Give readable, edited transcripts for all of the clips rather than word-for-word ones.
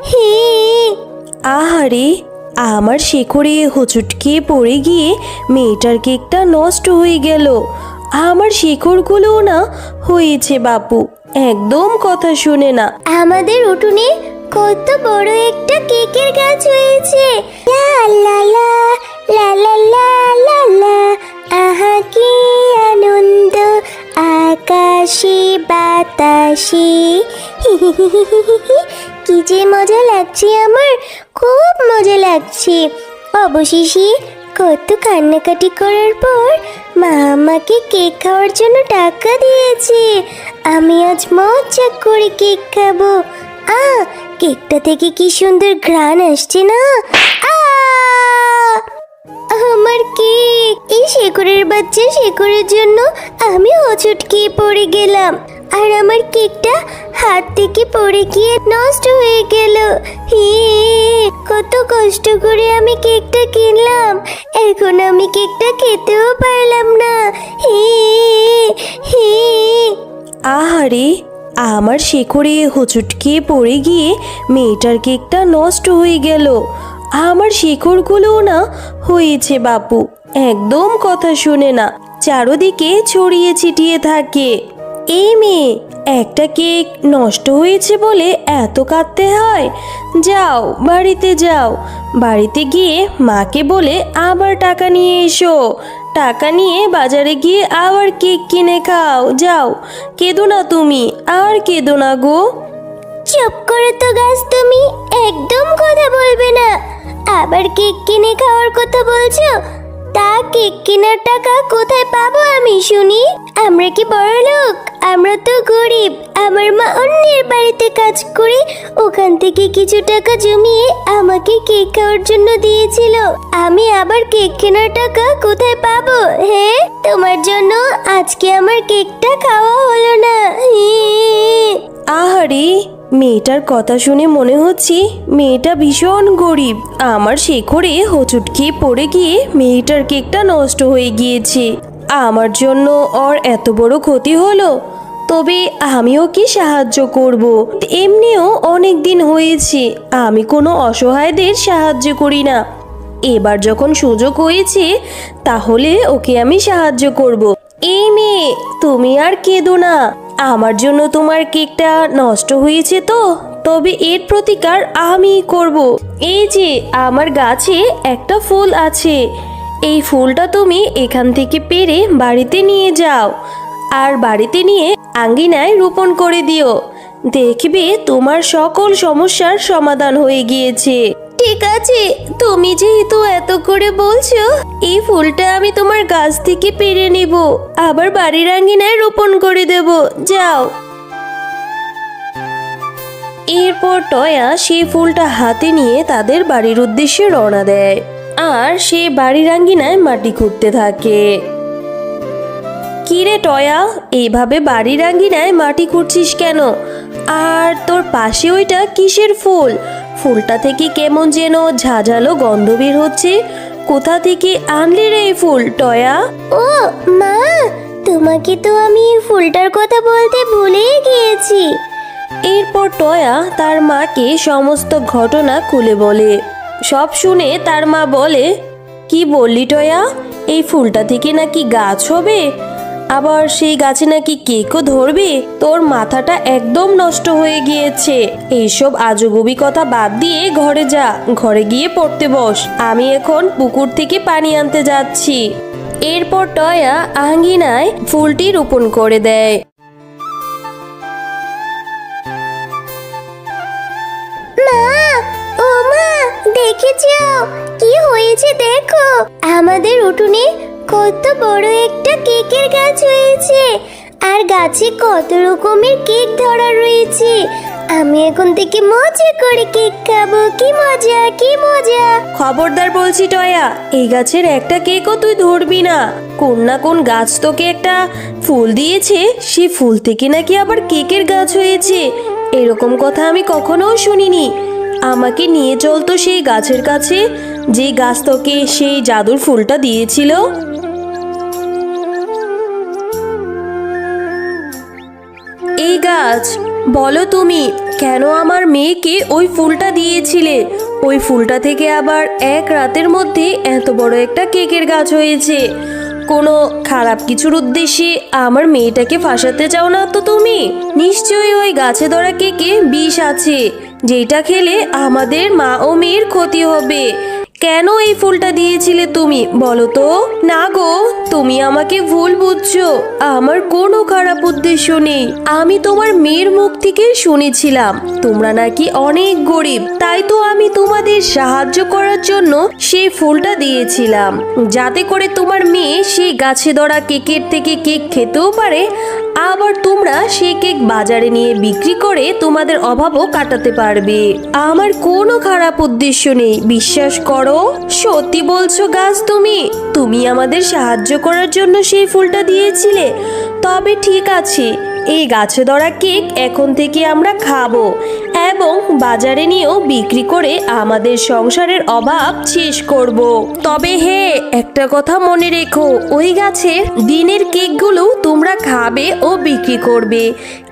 হে। আহারে, আমার শেকড়ে হোঁচট খেয়ে পড়ে গিয়ে মেয়েটার কেকটা নষ্ট হয়ে গেল। আমার শেকড়গুলোও না হয়েছে বাপু, একদম কথা শুনে না। আমাদের উঠোনে কত বড় একটা কেকের গাছ হয়েছে। লা লা লা লা লা লা লা লা, আহা কি আনন্দ আকাশে বাতাসে। কি যে মজা লাগছে, আমার খুব মজা লাগছে। অবশেষে কত কান্নাকাটি করার পর মা আমাকে কেক খাওয়ার জন্য টাকা দিয়েছে। আমি আজ মজা করে কেক খাবো। কেকটা থেকে কি সুন্দর ঘ্রাণ আসছে না। আমার কেক! এই শেকড়ের বাচ্চা শেকড়ের জন্য আমি হোঁচট খেয়ে পড়ে গেলাম, আর আমার কেকটা হাত থেকে পড়ে গিয়ে নষ্ট হয়ে গেল। কত কষ্ট করে আমি কেকটা কিনলাম, এখন আমি কেকটা খেতেও পারলাম না। আহারে, আমার শেকড়ে হোঁচট খেয়ে পড়ে গিয়ে মেয়েটার কেকটা নষ্ট হয়ে গেল। আমার শেকড়গুলোও না হয়েছে বাপু, একদম কথা শুনে না, চারদিকে ছড়িয়ে ছিটিয়ে থাকে। এই মেয়ে, একটা কেক নষ্ট হয়েছে বলে এত কাঁদতে হয়? যাও, বাড়িতে যাও, বাড়িতে গিয়ে মাকে বলে আবার টাকা নিয়ে এসো। টাকা নিয়ে বাজারে গিয়ে আবার কেক কিনে খাও। যাও, কেঁদো না তুমি, আর কেঁদো না গো। চুপ করো তো গাছ, তুমি একদম কথা বলবে না। আবার কেক কিনে খাওয়ার কথা বলছো? তা কেক কেনার টাকা কোথায় পাবো আমি শুনি? আমরা কি বড়লোক? আমরা তো গরিব। আমার মা অন্যের বাড়িতে কাজ করে ওখান থেকে কিছু টাকা জমিয়ে আমাকে কেক খাওয়ার জন্য দিয়েছিল। আমি আবার কেক কেনার টাকা কোথায় পাবো? হ্যাঁ, তোমার জন্য আজকে আমার কেকটা খাওয়া হলো না। আহারে, মেয়েটার কথা শুনে মনে হচ্ছে মেয়েটা ভীষণ গরিব। আমার শেকড়ে হোঁচট খেয়ে পড়ে গিয়ে মেয়েটার কেকটা নষ্ট হয়ে গিয়েছে। আমার জন্য ওর এত বড় ক্ষতি হলো, তবে আমিও কি সাহায্য করব? এমনিও অনেক দিন হয়েছে আমি কোনো অসহায়দের সাহায্য করি না। এবার যখন সুযোগ হয়েছে, তাহলে ওকে আমি সাহায্য করব। এই মেয়ে, তুমি আর কেঁদো না। আমার জন্য তোমার কেকটা নষ্ট হয়েছে তো, তবে এর প্রতিকার আমি করব। এই যে আমার গাছে একটা ফুল আছে, এই ফুলটা তুমি এখান থেকে পেড়ে বাড়িতে নিয়ে যাও, আর বাড়িতে নিয়ে আঙ্গিনায় রোপণ করে দিও। দেখবে তোমার সকল সমস্যার সমাধান হয়ে গিয়েছে। ঠিক আছে, তুমি যেহেতু এত করে বলছো, এই ফুলটা আমি তোমার গাছ থেকে পেড়ে নিব, আবার বাড়ির আঙ্গিনায় রোপণ করে দেব। যাও। এরপর টয়া সেই ফুলটা হাতে নিয়ে তাদের বাড়ির উদ্দেশ্যে রওনা দেয়, আর সে বাড়ির আঙ্গিনায় মাটি খুঁড়তে থাকে। কিরে টয়া, এইভাবে বাড়ির আঙ্গিনায় মাটি খুঁড়ছিস কেন? আর তোর পাশে ওইটা কিসের ফুল? ফুলটা থেকে কেমন যেন ঝাঁঝালো গন্ধ বের হচ্ছে। কোথা থেকে আনলি রে এই ফুল, টয়া? ও মা, তোমাকে তো আমি এই ফুলটার কথা বলতে ভুলেই গিয়েছি। এরপর টয়া তার মাকে সমস্ত ঘটনা খুলে বলে। সব শুনে তার মা বলে, কি বললি টয়া? এই ফুলটা থেকে নাকি গাছ হবে, আবার সেই গাছে নাকি কেকও ধরবে? তোর মাথাটা একদম নষ্ট হয়ে গিয়েছে। এইসব আজগুবি কথা বাদ দিয়ে ঘরে যা, ঘরে গিয়ে পড়তে বস। আমি এখন পুকুর থেকে পানি আনতে যাচ্ছি। এরপর টয়া আঙ্গিনায় ফুলটি রোপণ করে দেয়। মা, ও মা, দেখে যাও কি হয়েছে দেখো। আমাদের উঠোনে কত বড় একটা কেকের গাছ হয়েছে, আর গাছে কত রকমের কেক ধরা রয়েছে। আমি এখন থেকে মজা করে কেক খাবো। কি মজা, কি মজা! খবরদার বলছি টয়া, এই গাছের একটা কেকও তুই ধরবি না। কোন না কোন গাছ তোকে একটা ফুল দিয়েছে, সেই ফুল থেকে নাকি আবার কেকের গাছ হয়েছে। এরকম কথা আমি কখনো শুনিনি। আমাকে নিয়ে চল তো সেই গাছের কাছে, যে গাছ তোকে সেই জাদুর ফুলটা দিয়েছিল। এই গাছ, বলো তুমি কেন আমার মেয়েকে ওই ফুলটা দিয়েছিলে? ওই ফুলটা থেকে আবার এক রাতের মধ্যে এত বড় একটা কেকের গাছ হয়েছে। কোনো খারাপ কিছুর উদ্দেশ্যে আমার মেয়েটাকে ফাঁসাতে চাও না তো তুমি? নিশ্চয়ই ওই গাছে ধরা কেকে বিষ আছে, যেটা খেলে আমাদের মা ও মেয়ের ক্ষতি হবে। কেন এই ফুলটা দিয়েছিলে তুমি বলো তো? না গো, তুমি আমাকে ভুল বুঝছো। আমার কোনো খারাপ উদ্দেশ্য নেই। আমি তোমার মেয়ের মুখ থেকে শুনেছিলাম তোমরা নাকি অনেক গরিব, তাই তো আমি তোমাদের সাহায্য করার জন্য সেই ফুলটা দিয়েছিলাম, যাতে করে তোমার মেয়ে সেই গাছে ধরা কেকের থেকে কেক খেতেও পারে, আবার তোমরা সেই কেক বাজারে নিয়ে বিক্রি করে তোমাদের অভাবও কাটাতে পারবে। আমার কোনো খারাপ উদ্দেশ্য নেই, বিশ্বাস করো। সত্যি বলছো গাছ, তুমি আমাদের সাহায্য করার জন্য সেই ফুলটা দিয়েছিলে? তবে ঠিক আছে, এই গাছে ধরা কেক এখন থেকে আমরা খাবো এবং বাজারে নিয়েও বিক্রি করে আমাদের সংসারের অভাব শেষ করব। তবে হ্যাঁ, একটা কথা মনে রেখো, ওই গাছের দিনের কেকগুলো তোমরা খাবে ও বিক্রি করবে,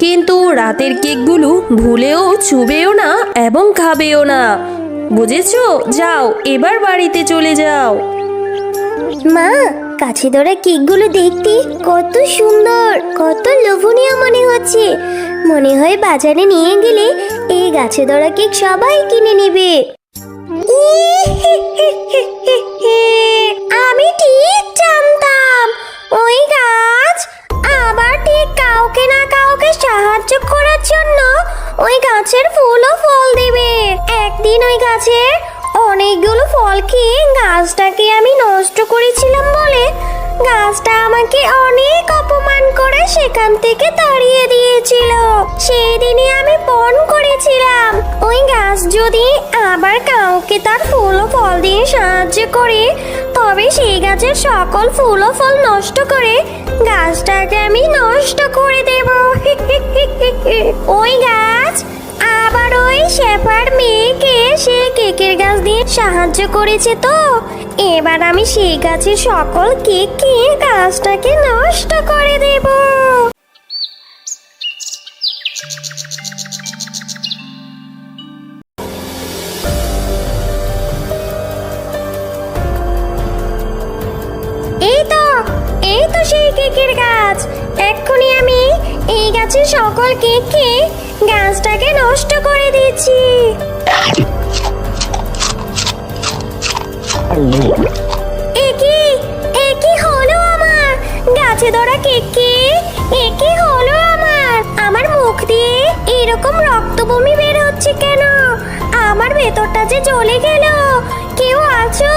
কিন্তু রাতের কেকগুলো ভুলেও চুবেও না এবং খাবেও না, বুঝেছো? যাও, এবার বাড়িতে চলে যাও। মা, গাছে ধরা কেকগুলো দেখতে কত সুন্দর, কত লোভনীয় মনে হচ্ছে। মনে হয় বাজারে নিয়ে গেলে এই গাছে ধরা কেক সবাই কিনে নেবে। আমি ঠিক জানতাম ওই গাছ আবার ঠিক কাউকে না কাউকে সাহায্য করার জন্য ওই গাছের ফুল ও ফল দেবে। একদিন ওই গাছের অনেকগুলো ফল খেয়ে গাছটাকে আমি নষ্ট করেছিলাম বলে গাছটা আমাকে অনেক অপমান করে সেখান থেকে তাড়িয়ে দিয়েছিল। সেই দিনই আমি পণ করেছিলাম ওই গাছ যদি আবার কাউকে তার ফুল ও ফল দিয়ে সাহায্য করে, তবে সেই গাছের সকল ফুল ও ফল নষ্ট করে গাছটাকে আমি নষ্ট করে দেব। ওই গাছ আবার ওই শেফার মেয়েকে সে কেকের গাছ দিয়ে সাহায্য করেছে, তো এবার আমি সেই গাছের সকল কেক খেয়ে গাছটাকে নষ্ট করে দেব। এই তো সেই কেকের গাছ। এক্ষুনি আমি এই গাছের সকল কেক খেয়ে গাছটাকে নষ্ট করে দিচ্ছি। একি হলো আমার গাছে ধরা কেককে? একি হলো আমার মুখ দিয়ে এরকম রক্ত বমি বের হচ্ছে কেন? আমার ভেতরটা যে জ্বলে গেল। কেউ আছো?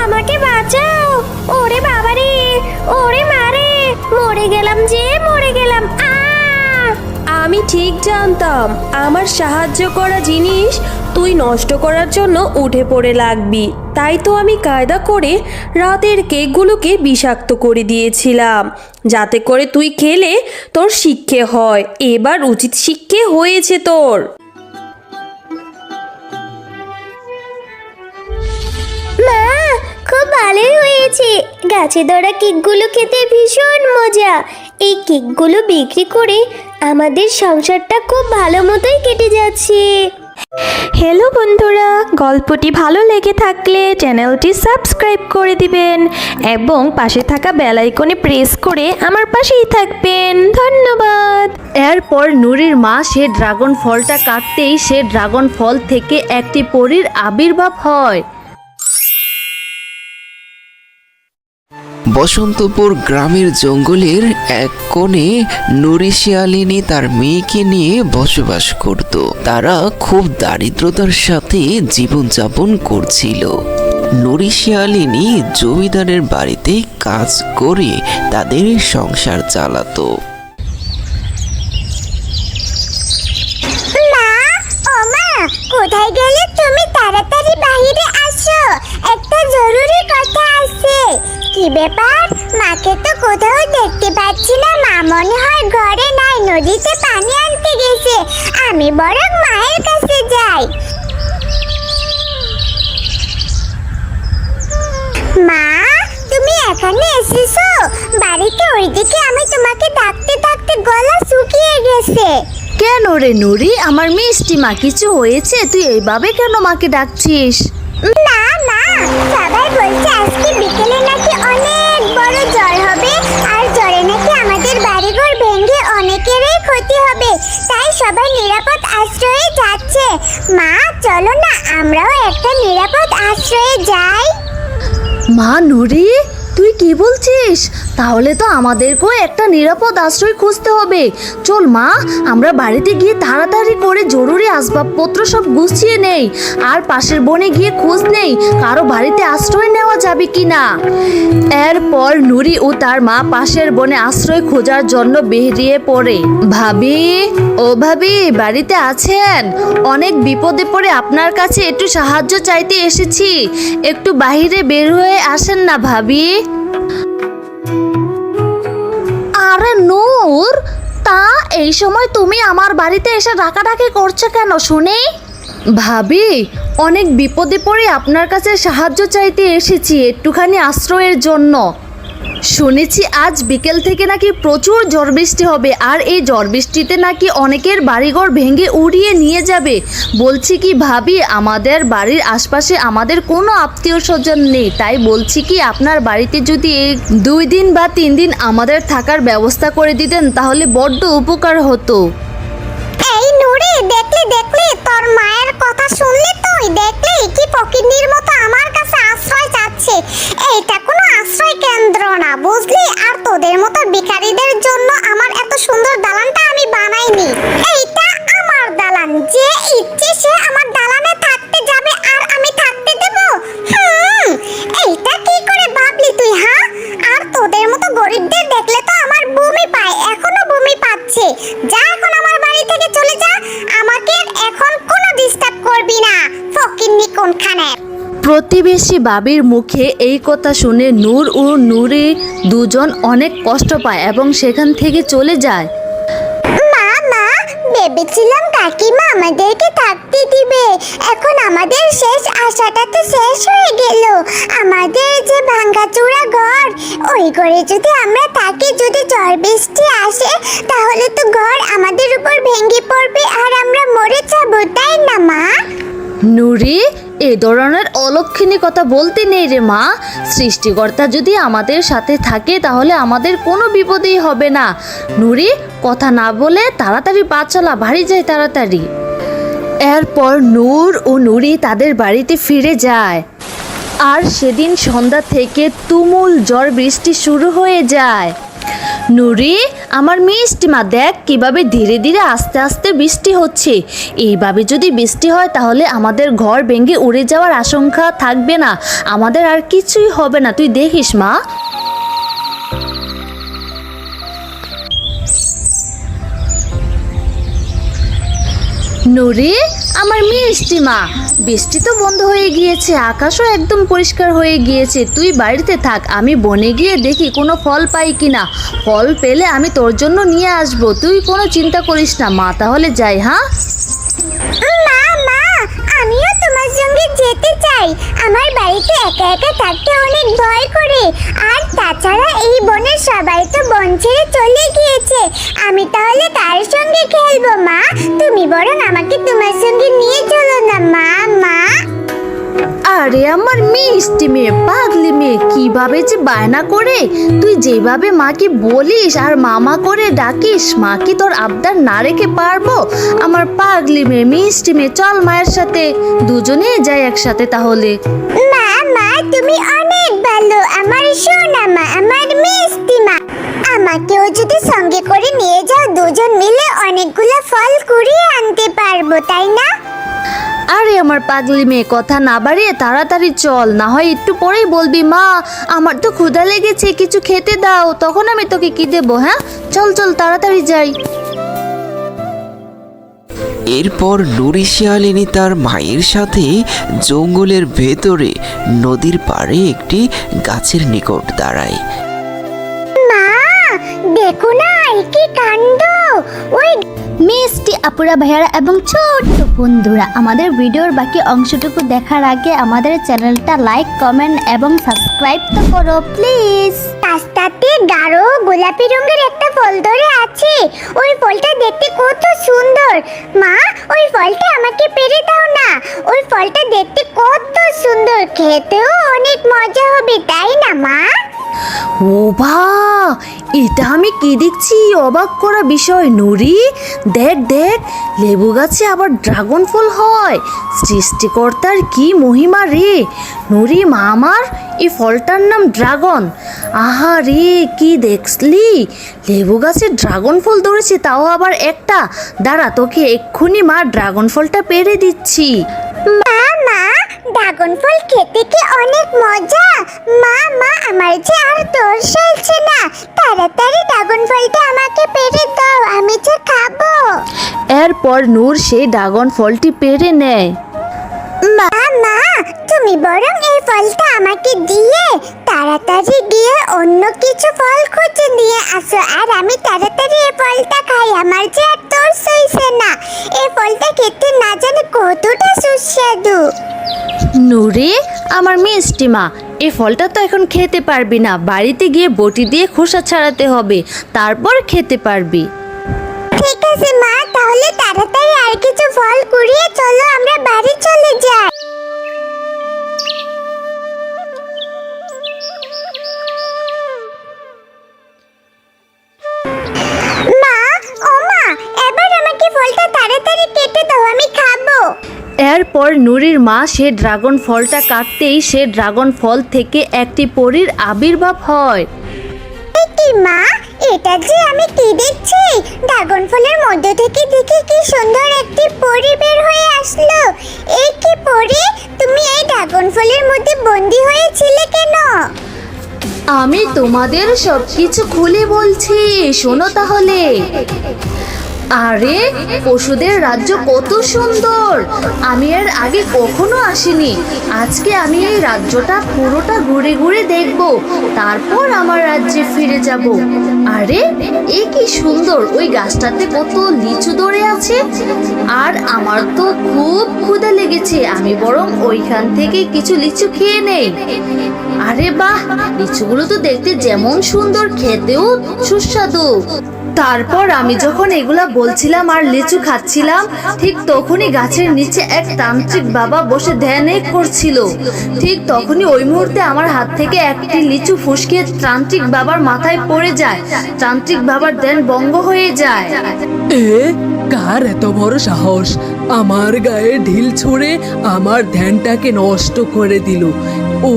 আমাকে বাঁচাও। ওরে বাবারে, ওরে মারে, মরে গেলাম যে, মরে গেলাম। আমি ঠিক জানতাম আমার সাহায্য করা জিনিস তুই নষ্ট করার জন্য উঠে পড়ে লাগবি, তাই তো আমি কায়দা করে রাতের কেকগুলোকে বিষাক্ত করে দিয়েছিলাম, যাতে করে তুই খেলে তোর শিক্ষে হয়। এবার উচিত শিক্ষে হয়েছে তোর। মা, খুব ভালোই হয়েছে। গাছে ধরা কেকগুলো খেতে ভীষণ মজা। এই কেকগুলো বিক্রি করে আমাদের সংসারটা খুব ভালো মতোই কেটে যাচ্ছে। হ্যালো বন্ধুরা, গল্পটি ভালো লেগে থাকলে চ্যানেলটি সাবস্ক্রাইব করে দিবেন এবং পাশে থাকা বেল আইকনে প্রেস করে আমার পাশেই থাকবেন। ধন্যবাদ। এরপর নুরির মা সে ড্রাগন ফলটা কাটতেই সে ড্রাগন ফল থেকে একটি পরীর আবির্ভাব হয়। বসন্তপুর গ্রামের জঙ্গলের এক কোণে নুরি শিয়ালিনী তার মেয়েকে নিয়ে বসবাস করত। তারা খুব দারিদ্রতার সাথে জীবনযাপন করছিল। নুরি শিয়ালিনী জমিদারের বাড়িতে কাজ করে তাদের সংসার চালাতো। কোথায় গেলে তুমি? তাড়াতাড়ি বাইরে আসো, একটা জরুরি কথা আছে। কি ব্যাপার? মাকে তো কোথাও দেখতে পাচ্ছি না। মা মনে হয় ঘরে নাই, নদীতে পানি আনতে গেছে। আমি বরং মায়ের কাছে যাই। মা, তুমি এখানে এসেছো? বাড়িতে ওইদিকে আমি তোমাকে ডাকতে ডাকতে গলা শুকিয়ে গেছে। কেন রে নুরি, আমার মিষ্টি মা, কিছু হয়েছে? তুই এইভাবে কেন মাকে ডাকছিস? না না, সবাই বলছে আজকে বিকেলে নাকি অনেক বড় ঝড় হবে, আর ঝড়ে নাকি আমাদের বাড়িঘর ভেঙে অনেকেরই ক্ষতি হবে, তাই সবাই নিরাপদ আশ্রয়ে যাচ্ছে। মা চলো না আমরাও একটা নিরাপদ আশ্রয়ে যাই। মা নুরি, তুই কি বলছিস? তাহলে তো আমাদেরকেও একটা নিরাপদ আশ্রয় খুঁজতে হবে। চল মা, আমরা বাড়িতে গিয়ে তাড়াতাড়ি করে জরুরি আসবাবপত্র সব গুছিয়ে নেই, আর পাশের বনে গিয়ে খোঁজ নেই কারো বাড়িতে আশ্রয় নেওয়া যাবে কিনা। এরপর নুরি ও তার মা পাশের বনে আশ্রয় খোঁজার জন্য বেরিয়ে পড়ে। ভাবি, ও ভাবি, বাড়িতে আছেন? অনেক বিপদে পড়ে আপনার কাছে একটু সাহায্য চাইতে এসেছি, একটু বাইরে বের হয়ে আসেন না ভাবি। আরে নূর, তা এই সময় তুমি আমার বাড়িতে এসে ডাকাডাকি করছো কেন শুনি? ভাবি, অনেক বিপদে পড়ে আপনার কাছে সাহায্য চাইতে এসেছি একটুখানি আশ্রয়ের জন্য। শুনেছি আজ বিকেল থেকে নাকি প্রচুর ঝড় বৃষ্টি হবে, আর এই ঝড় বৃষ্টিতে নাকি অনেকের বাড়িঘর ভেঙে উড়িয়ে নিয়ে যাবে। বলছি কি ভাবি, আমাদের বাড়ির আশপাশে আমাদের কোনো আত্মীয় স্বজন নেই, তাই বলছি কি আপনার বাড়িতে যদি 2 দিন বা 3 দিন আমাদের থাকার ব্যবস্থা করে দিতেন তাহলে বড্ড উপকার হতো। এই নুরি, দেখলি দেখলি তোর মায়ের কথা শুনলি? তুই দেখলি কি ফকিন্নির মতো আমার কাছে আশ্রয় চাচ্ছে? এইটা কোনো আশ্রয় কেন্দ্র না, বুঝলি? আর তোদের মতো ভিখারিদের জন্য আমার এত সুন্দর দালানটা আমি বানাইনি। এইটা আমার দালান, যে ইচ্ছে সে আমার দালানে থাকতে যাবে আর আমি থাকতে দেব? এইটা কি করে ভাবলি তুই? হ্যাঁ, আর তোদের মতো গরিবদের দেখলে তো আমার বমি পায়, এখনো বমি পাচ্ছে। যা এখন আমার বাড়ি থেকে চলে যা, আমাকে এখন কোনো ডিস্টার্ব করবি না, ফকিন্নি কোনখানে। প্রতিবেশী বাবির মুখে এই কথা শুনে নূর ও নুরি দুজন অনেক কষ্ট পায় এবং সেখান থেকে চলে যায়। মা মা, ভেবেছিলাম কাকিমা আমাদেরকে থাকতে দিবে, এখন আমাদের শেষ আশাটা তো শেষ হয়ে গেল। আমাদের যে ভাঙাচোরা ঘর, ওই ঘরে যদি আমরা থাকি, যদি ঝড় বৃষ্টি আসে তাহলে তো ঘর আমাদের উপর ভেঙে পড়বে আর আমরা মরে যাব, তাই না মা? নুরি, এই ধরনের অলক্ষণী কথা বলতে নেই রে মা। সৃষ্টিকর্তা যদি আমাদের সাথে থাকে তাহলে আমাদের কোনো বিপদেই হবে না। নুরি, কথা না বলে তাড়াতাড়ি পা চালা, বাড়ি যায় তাড়াতাড়ি। এরপর নূর ও নুরি তাদের বাড়িতে ফিরে যায়, আর সেদিন সন্ধ্যা থেকে তুমুল ঝড় বৃষ্টি শুরু হয়ে যায়। নুরি, আমার মিষ্টি মা, দেখ কিভাবে ধীরে ধীরে আস্তে আস্তে বৃষ্টি হচ্ছে। এইভাবে যদি বৃষ্টি হয় তাহলে আমাদের ঘর ভেঙে উড়ে যাওয়ার আশঙ্কা থাকবে না, আমাদের আর কিছুই হবে না, তুই দেখিস মা। নুরি, আমার মিষ্টি মা, বৃষ্টি তো বন্ধ হয়ে গিয়েছে, আকাশও একদম পরিষ্কার হয়ে গিয়েছে। তুই বাড়িতে থাক, আমি বনে গিয়ে দেখি কোনো ফল পাই কিনা। ফল পেলে আমি তোর জন্য নিয়ে আসবো, তুই কোনো চিন্তা করিস না মা। তাহলে যাই, হ্যাঁ? মা মা, আমিও তোমার সঙ্গে যেতে চাই। আমার বাড়িতে একা একা থাকতে অনেক ভয় করে, আর তাছাড়া এই বনের সবাই তো বন ছেড়ে চলে গিয়েছে। আমি তাহলে কার সঙ্গে খেলবো মা? তুমি বরং আমাকে তোমার সঙ্গে নিয়ে চলো না মা। মা, আরে আমার মিষ্টি মেয়ে, পাগলি মেয়ে, কিভাবে যে বায়না করে! তুই যেভাবে মাকে বলিস আর মামা করে ডাকিস, মা কি তোর আবদার না রেখে পারবো? আমার পাগলি মেয়ে, মিষ্টি মেয়ে, চল মায়ের সাথে, দুজনে যাই একসাথে তাহলে। মা মা, তুমি অনেক ভালো, আমার সোনা মা, আমার মিষ্টি মা। আমাকেও যদি সঙ্গে করে নিয়ে যাও, দুজন মিলে অনেকগুলো ফল কুড়িয়ে আনতে পারবো, তাই না? আরে আমার পাগলি মেয়ে, কথা না বাড়িয়ে তাড়াতাড়ি চল, না হয় একটু পরেই বলবি মা আমার তো ক্ষুধা লেগেছে, কিছু খেতে দাও, তখন আমি তোকে কি দেবো? হ্যাঁ, চল চল তাড়াতাড়ি যাই। এরপর নুরি শিয়ালিনী তার মায়ের সাথে জঙ্গলের ভেতরে নদীর পাড়ে একটি গাছের নিকট দাঁড়ায়। মা, দেখো না কি কাণ্ড! ওই মিষ্টি আপুরা, ভাইয়ারা এবং ছোট্ট বন্ধুরা, আমাদের ভিডিওর বাকি অংশটুকু দেখার আগে আমাদের চ্যানেলটা লাইক, কমেন্ট এবং সাবস্ক্রাইব তো করো প্লিজ। রাস্তাতে গাঢ় গোলাপি রঙের একটা ফল ধরে আছে। ওই ফলটা দেখতে কত সুন্দর। মা, ওই ফলটা আমাকে পেড়ে দাও না। ওই ফলটা দেখতে কত সুন্দর, খেতেও অনেক মজা হবে, তাই না মা? ও বা, এটা আমি কি দেখছি, অবাক করা বিষয়। নুরি, দেখ দেখ, লেবু গাছে আবার ড্রাগন ফল হয়। সৃষ্টিকর্তার কি মহিমা রে। নুরি মা আমার, এই ফলটার নাম ড্রাগন। আহা রে, কি দেখলি, লেবু গাছে ড্রাগন ফল ধরেছে, তাও আবার একটা। দাঁড়া, তোকে এক্ষুনি মা ড্রাগন ফলটা পেড়ে দিচ্ছি। মা, ড্রাগন ফল খেতে কি অনেক মজা। মা, আমার যে আর তোর সইছে না, তাড়াতাড়ি ড্রাগন ফলটা আমাকে পেড়ে দাও, আমি যে খাবো। এরপর নূর সেই ড্রাগন ফলটি পেড়ে নেয়। মা, তুমি বরং এই ফলটা আমাকে দিয়ে তাড়াতাড়ি গিয়ে অন্য কিছু ফল খুঁজে নিয়ে আসো, আর আমি তাড়াতাড়ি এই ফলটা খাই। আমার যে আর তোর সইছে না, এই ফলটা খেতে না জানি কতটা সুস্বাদু। নুরে, আমার মিষ্টি মা, এই ফলটা তো এখন খেতে পারবি না, বাড়িতে গিয়ে বটি দিয়ে খোসা ছাড়াতে হবে, তারপর খেতে পারবি। ঠিক আছে মা, তাহলে তাড়াতাড়ি আর কিছু ফল কুড়িয়ে চলো আমরা বাড়ি চলে যাই। মা, এবার আমাকে ফলটা তাড়াতাড়ি কেটে দাও, আমি খাবো। এরপর নুরির মা সে ড্রাগন ফলটা কাটতেই সে ড্রাগন ফল থেকে একটি পরীর আবির্ভাব হয়। কি মা, এটা যে আমি কি দেখছি, ড্রাগন ফলের মধ্যে থেকে দেখি কি সুন্দর একটি পরী বের হয়ে আসলো। এই কি পরী, তুমি এই ড্রাগন ফলের মধ্যে বন্দি হয়েছিলে কেন? আমি তোমাদের সবকিছু খুলে বলছি, শোনো তাহলে। আরে, পশুদের রাজ্য কত সুন্দর, আমি এর আগে কখনো আসিনি। আজকে আমি এই রাজ্যটা পুরোটা ঘুরে ঘুরে দেখব, তারপর আমার রাজ্যে ফিরে যাব। আরে, এ কি সুন্দর, ওই গাছটাতে কত লিচু ধরে আছে। আর আমার তো খুব ক্ষুধা লেগেছে, আমি বরং ওইখান থেকে কিছু লিচু খেয়ে নেই। আরে বাহ, লিচুগুলো তো দেখতে যেমন সুন্দর, খেতেও সুস্বাদু। তারপর আমি যখন এগুলা বলছিলাম আর লিচু খাচ্ছিলাম, ঠিক তখনই গাছের নিচে এক তান্ত্রিক বাবা বসে ধ্যান করছিল। ঠিক তখনই ওই মুহূর্তে আমার হাত থেকে একটি লিচু ফুসকে তান্ত্রিক বাবার মাথায় পড়ে যায়। তান্ত্রিক বাবার ধ্যান ভঙ্গ হয়ে যায়। এ কার এত বড় সাহস, আমার গায়ে ঢিল ছুঁড়ে আমার ধ্যানটাকে নষ্ট করে দিল। ও,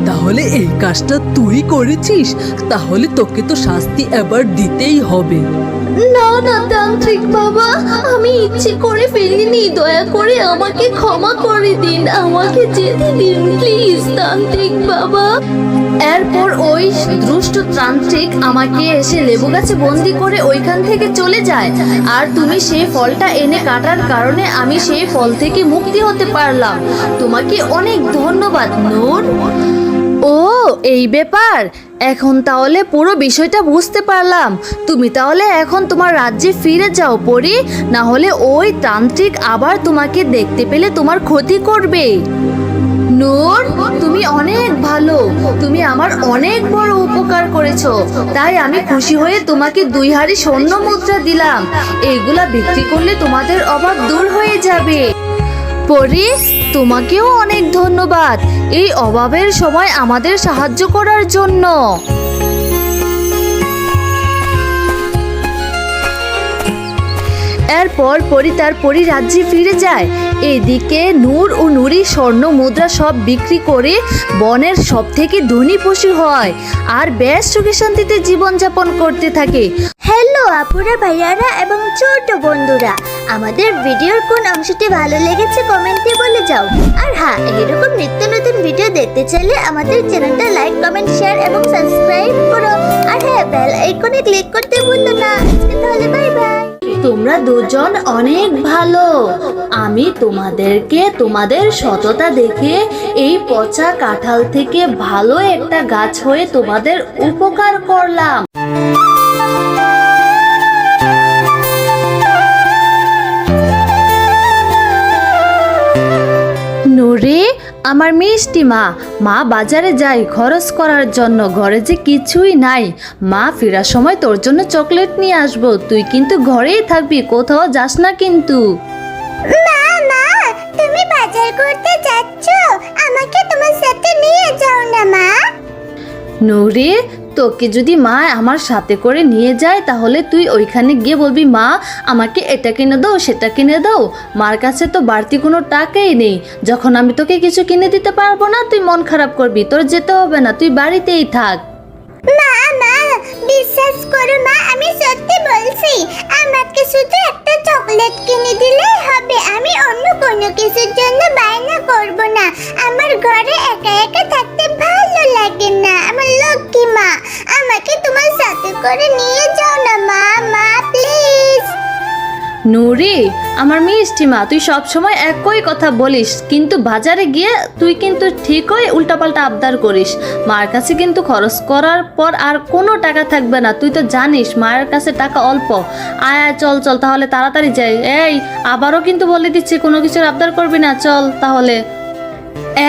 তাহলে এই কাজটা তুই করেছিস, তাহলে তোকে তো শাস্তি এবার দিতেই হবে। না না তান্ত্রিক বাবা, আমি ইচ্ছে করে ফেলিনি, দয়া করে আমাকে ক্ষমা করে দিন, আমাকে যেতে দিন প্লিজ তান্ত্রিক বাবা। এরপর ওই দুষ্ট তান্ত্রিক আমাকে এসে লেবু গাছে বন্দি করে ওইখান থেকে চলে যায়। আর তুমি সেই ফলটা এনে কাটার কারণে আমি সেই ফল থেকে মুক্তি হতে পারলাম। তোমাকে অনেক ধন্যবাদ নূর। ও, এই ব্যাপার, এখন তাহলে পুরো বিষয়টা বুঝতে পারলাম। তুমি তাহলে এখন তোমার রাজ্যে ফিরে যাও পরি, না হলে ওই তান্ত্রিক আবার তোমাকে দেখতে পেলে তোমার ক্ষতি করবে। নূর, তুমি অনেক ভালো, তুমি আমার অনেক বড় উপকার করেছো, তাই আমি খুশি হয়ে তোমাকে 2 হাঁড়ি স্বর্ণ মুদ্রা দিলাম। এইগুলা বিক্রি করলে তোমাদের অভাব দূর হয়ে যাবে। পরি, তোমাকেও অনেক ধন্যবাদ এই অভাবের সময় আমাদের সাহায্য করার জন্য। এরপর পরি তার পরিরাজ্যে ফিরে যায়। এদিকে নূর ও নুরি স্বর্ণ মুদ্রা সব বিক্রি করে বনের সব থেকে ধনী পশু হয় আর বেশ সুখে শান্তিতে জীবনযাপন করতে থাকে। হ্যালো আপুরা, ভাইয়ারা এবং ছোট বন্ধুরা, আমাদের ভিডিওর কোন অংশটি ভালো লেগেছে কমেন্টে বলে যাও। আর হ্যাঁ, এরকম নিত্য নতুন ভিডিও দেখতে চাইলে আমাদের চ্যানেলটা লাইক, কমেন্ট, শেয়ার এবং সাবস্ক্রাইব করো। আর হ্যাঁ, বেল আইকনে ক্লিক করতে ভুলো না। আজকে তাহলে বাই বাই। তোমরা দুজন অনেক ভালো, আমি তোমাদেরকে তোমাদের সততা দেখে এই পচা কাঁঠাল থেকে ভালো একটা গাছ হয়ে তোমাদের উপকার করলাম। নুরি, আমার মিষ্টি মা, মা বাজারে যায় খরচ করার জন্য, ঘরে যে কিছুই নাই। মা ফেরার সময় তোর জন্য চকলেট নিয়ে আসবো, তুই কিন্তু ঘরেই থাকবি, কোথাও যাস না কিন্তু। মা মা, তুমি বাজার করতে যাচ্ছ, আমাকে তোমার সাথে নিয়ে যাও না মা। নুরি, তোকে যদি মা আমার সাথে করে নিয়ে যায় তাহলে তুই ওইখানে গিয়ে বলবি মা আমাকে এটা কিনে দাও সেটা কিনে দাও। মার কাছে তো বাড়তি কোনো টাকাই নেই, যখন আমি তোকে কিছু কিনে দিতে পারবো না তুই মন খারাপ করবি, তোর যেতে হবে না, তুই বাড়িতেই থাক। মা মা, বিশ্বাস করো মা, আমি সত্যি বলছি, আমাকে শুধু একটা চকলেট কিনে দিলেই হবে, আমি অন্য কোনো কিছুর জন্য বায়না করব না। আমার ঘরে একা একা থাকতে ভালো লাগে না। আমার লক্ষ্মী মা, আমাকে তোমার সাথে করে নিয়ে যাও না মা, মা প্লিজ। নুরি, আমার মিষ্টি মা, তুই সব সময় একই কথা বলিস, কিন্তু বাজারে গিয়ে তুই কিন্তু ঠিকই উল্টাপাল্টা আবদার করিস। মার কাছে কিন্তু খরচ করার পর আর কোনো টাকা থাকবে না, তুই তো জানিস মায়ের কাছে টাকা অল্প। আয় আয়, চল চল তাহলে তাড়াতাড়ি যাই। এই, আবারও কিন্তু বলে দিচ্ছি কোনো কিছুর আবদার করবি না, চল তাহলে।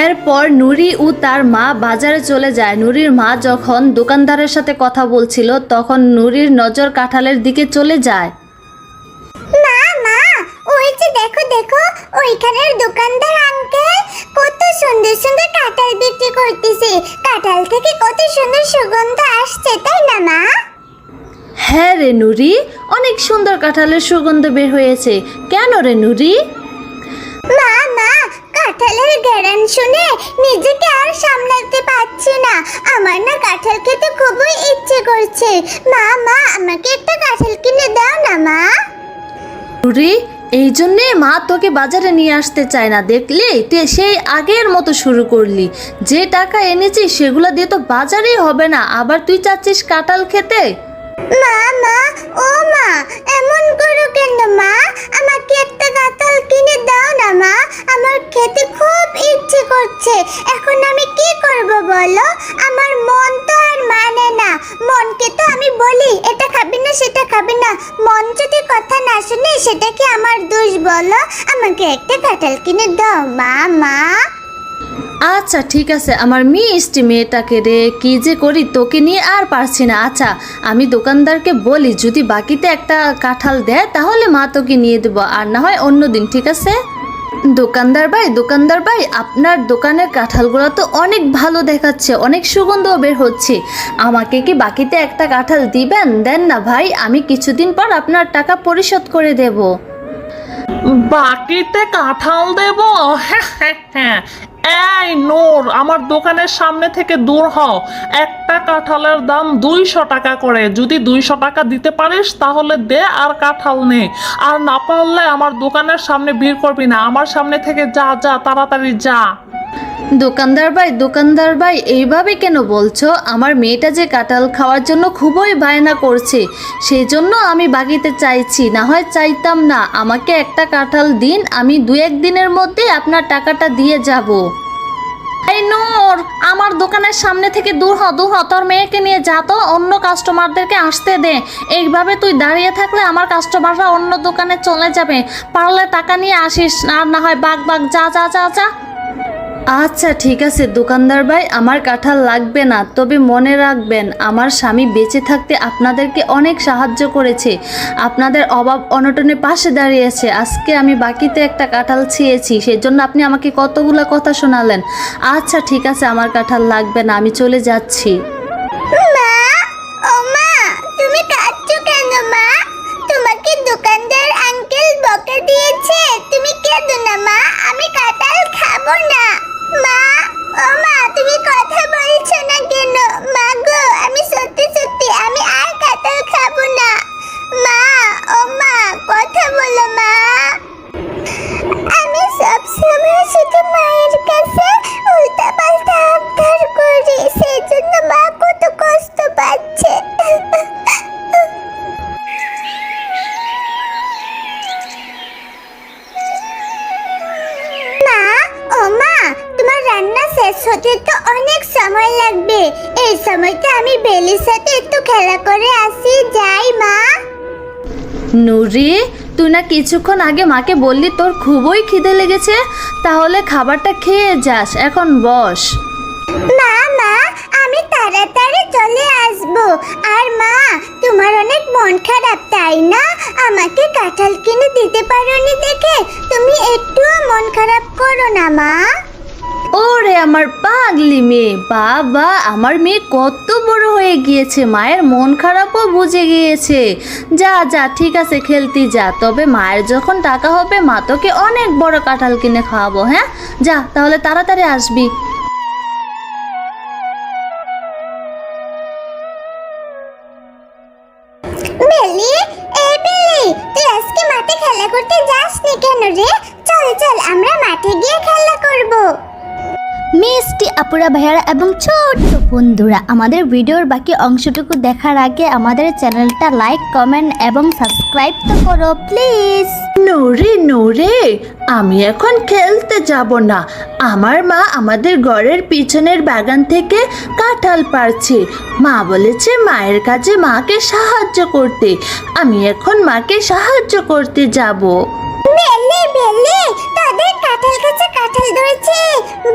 এরপর নুরি ও তার মা বাজারে চলে যায়। নুরির মা যখন দোকানদারের সাথে কথা বলছিল তখন নুরির নজর কাঁঠালের দিকে চলে যায়। মা মা, ওই যে দেখো দেখো, ওইখানের দোকানদার আঙ্কেল কত সুন্দর সুন্দর কাঁঠাল বিক্রি করতেছে, কাঁঠাল থেকে কত সুন্দর সুগন্ধ আসছে, তাই না মা? হ্যাঁ রে নুরি, অনেক সুন্দর কাঁঠালের সুগন্ধ বের হয়েছে। কেন রে নুরি? মা মা, কাঁঠালের ঘ্রাণ শুনে নিজেকে আর সামলাতে পারছি না, আমার না কাঁঠাল খেতে খুবই ইচ্ছে করছে। মা মা, আমাকে একটা কাঁঠাল কিনে দাও না মা। নুরি, এই জন্যে মা তোকে বাজারে নিয়ে আসতে চায় না, দেখলি তুই সেই আগের মতো শুরু করলি। যে টাকা এনেছিস সেগুলো দিয়ে তো বাজারেই হবে না, আবার তুই চাচ্ছিস কাঁঠাল খেতে। মা মা, ও মা, এমন করো কেন মা, আমাকে একটা কাঁঠাল কিনে দাও না মা, আমার খেতে খুব ইচ্ছে করছে। এখন আমি কি করব বলো, আমার মন তো আর মানে না। মনকে তো আমি বলি এটা খাবি না সেটা খাবি না, মন যদি কথা না শুনে সেটা কি আমার দোষ বলো? আমাকে একটা কাঁঠাল কিনে দাও মা মা। আচ্ছা ঠিক আছে, আমার মিষ্টি মেয়েটাকে রে, কি যে করি তোকে নিয়ে আর পারছি না। আচ্ছা, আমি দোকানদারকে বলি যদি বাকিতে একটা কাঁঠাল দেয় তাহলে মা তোকে নিয়ে দেবো, আর না হয় অন্য দিন, ঠিক আছে? দোকানদার ভাই, আপনার দোকানের কাঁঠালগুলো তো অনেক ভালো দেখাচ্ছে, অনেক সুগন্ধও বের হচ্ছে, আমাকে কি বাকিতে একটা কাঁঠাল দিবেন? দেন না ভাই, আমি কিছুদিন পর আপনার টাকা পরিশোধ করে দেব। বাকিতে কাঁঠাল দেব? হ্যাঁ, এই নূর, আমার দোকানের সামনে থেকে দূর হও। একটা কাঁঠালের দাম 200 টাকা করে, যদি 200 টাকা দিতে পারিস তাহলে দে, আর কাঁঠাল নে, আর না পারলে আমার দোকানের সামনে ভিড় করবি না, আমার সামনে থেকে যা যা, তাড়াতাড়ি যা। দোকানদার ভাই, এইভাবে কেন বলছো? আমার মেয়েটা যে কাঁঠাল খাওয়ার জন্য খুবই বায়না করছে, সেই জন্য আমি বাকিতে চাইছি, না হয় চাইতাম না। আমাকে একটা কাঁঠাল দিন, আমি 2-1 দিনের মধ্যে আপনার টাকাটা দিয়ে যাব। এই নূর, আমার দোকানের সামনে থেকে দূর হ, তোর মেয়েকে নিয়ে যা তো, অন্য কাস্টমারদেরকে আসতে দে। এইভাবে তুই দাঁড়িয়ে থাকলে আমার কাস্টমাররা অন্য দোকানে চলে যাবে, পারলে টাকা নিয়ে আসিস, আর না হয় বাগ যা যা যা যা। আচ্ছা ঠিক আছে দোকানদার ভাই, আমার কাঁঠাল লাগবে না, তবে মনে রাখবেন আমার স্বামী বেঁচে থাকতে আপনাদেরকে অনেক সাহায্য করেছে, আপনাদের অভাব অনটনের পাশে দাঁড়িয়েছে। আজকে আমি বাকিতে একটা কাঁঠাল ছিঁড়েছি, সেজন্য আপনি আমাকে কতগুলো কথা শোনালেন। আচ্ছা ঠিক আছে, আমার কাঁঠাল লাগবে না, আমি চলে যাচ্ছি। মা, ও মা, তুমি কাঁদছো কেন মা? তোমাকে দোকানদার আঙ্কেল বকা দিয়েছে, তুমি কেঁদো না মা, আমি কাঁঠাল খাবো না। মা, ও মা, তুমি কথা বলছো না কেন? মা গো, আমি সত্যি সত্যি আমি আর কাঁঠাল খাবো না। মা, ও মা, কথা বলো মা। আমি সব সময় শুধু মায়ের কাছে উল্টা পাল্টা আবদার করি, সেই জন্য মা কত কষ্ট পাচ্ছে। মা, ও মা, তোমার রান্না শেষ হতে তো অনেক সময় লাগবে, এই সময়টা আমি বেলির সাথে একটু খেলা করে আসি, যাই মা। নুরি, তুই না কিছুক্ষণ আগে মাকে বললি তোর খুবই খিদে লেগেছে, তাহলে খাবারটা খেয়ে যাস, এখন বস। মা মা আমি তাড়াতাড়ি চলে আসবো। আর মা, তোমার অনেক মন খারাপ তাই না? আমাকে কাঁঠাল কিনে দিতে পারোনি দেখে তুমি একটুও মন খারাপ করো না মা। ওরে আমার পাগলি মেয়ে, বাবা আমার মেয়ে কত বড় হয়ে গিয়েছে, মায়ের মন খারাপও বুঝে গিয়েছে। যা যা ঠিক আছে, খেলতে যা, তবে মায়ের যখন টাকা হবে মা তোকে অনেক বড় কাঁঠাল কিনে খাওয়াবো। হ্যাঁ যা, তাহলে তাড়াতাড়ি আসবি। বেলি, এই বেলি, তুই আজকে মাঠে খেলা করতে যাসনি কেন রে? চল চল আমরা মাঠে গিয়ে খেলা করব। মিষ্টি আপুরা ভাইয়ারা এবং ছোট্ট বন্ধুরা, আমাদের ভিডিওর বাকি অংশটুকু দেখার আগে আমাদের চ্যানেলটা লাইক, কমেন্ট এবং সাবস্ক্রাইব তো করো প্লিজ। নোরে নোরে, আমি এখন খেলতে যাব না। আমার মা আমাদের ঘরের পিছনের বাগান থেকে কাঁঠাল পাড়ছে। মা বলেছে মায়ের কাছে মাকে সাহায্য করতে। আমি এখন মাকে সাহায্য করতে যাব। বেলি বেলি, তোদের কাঁঠাল গাছে কাঁঠাল ধরেছে,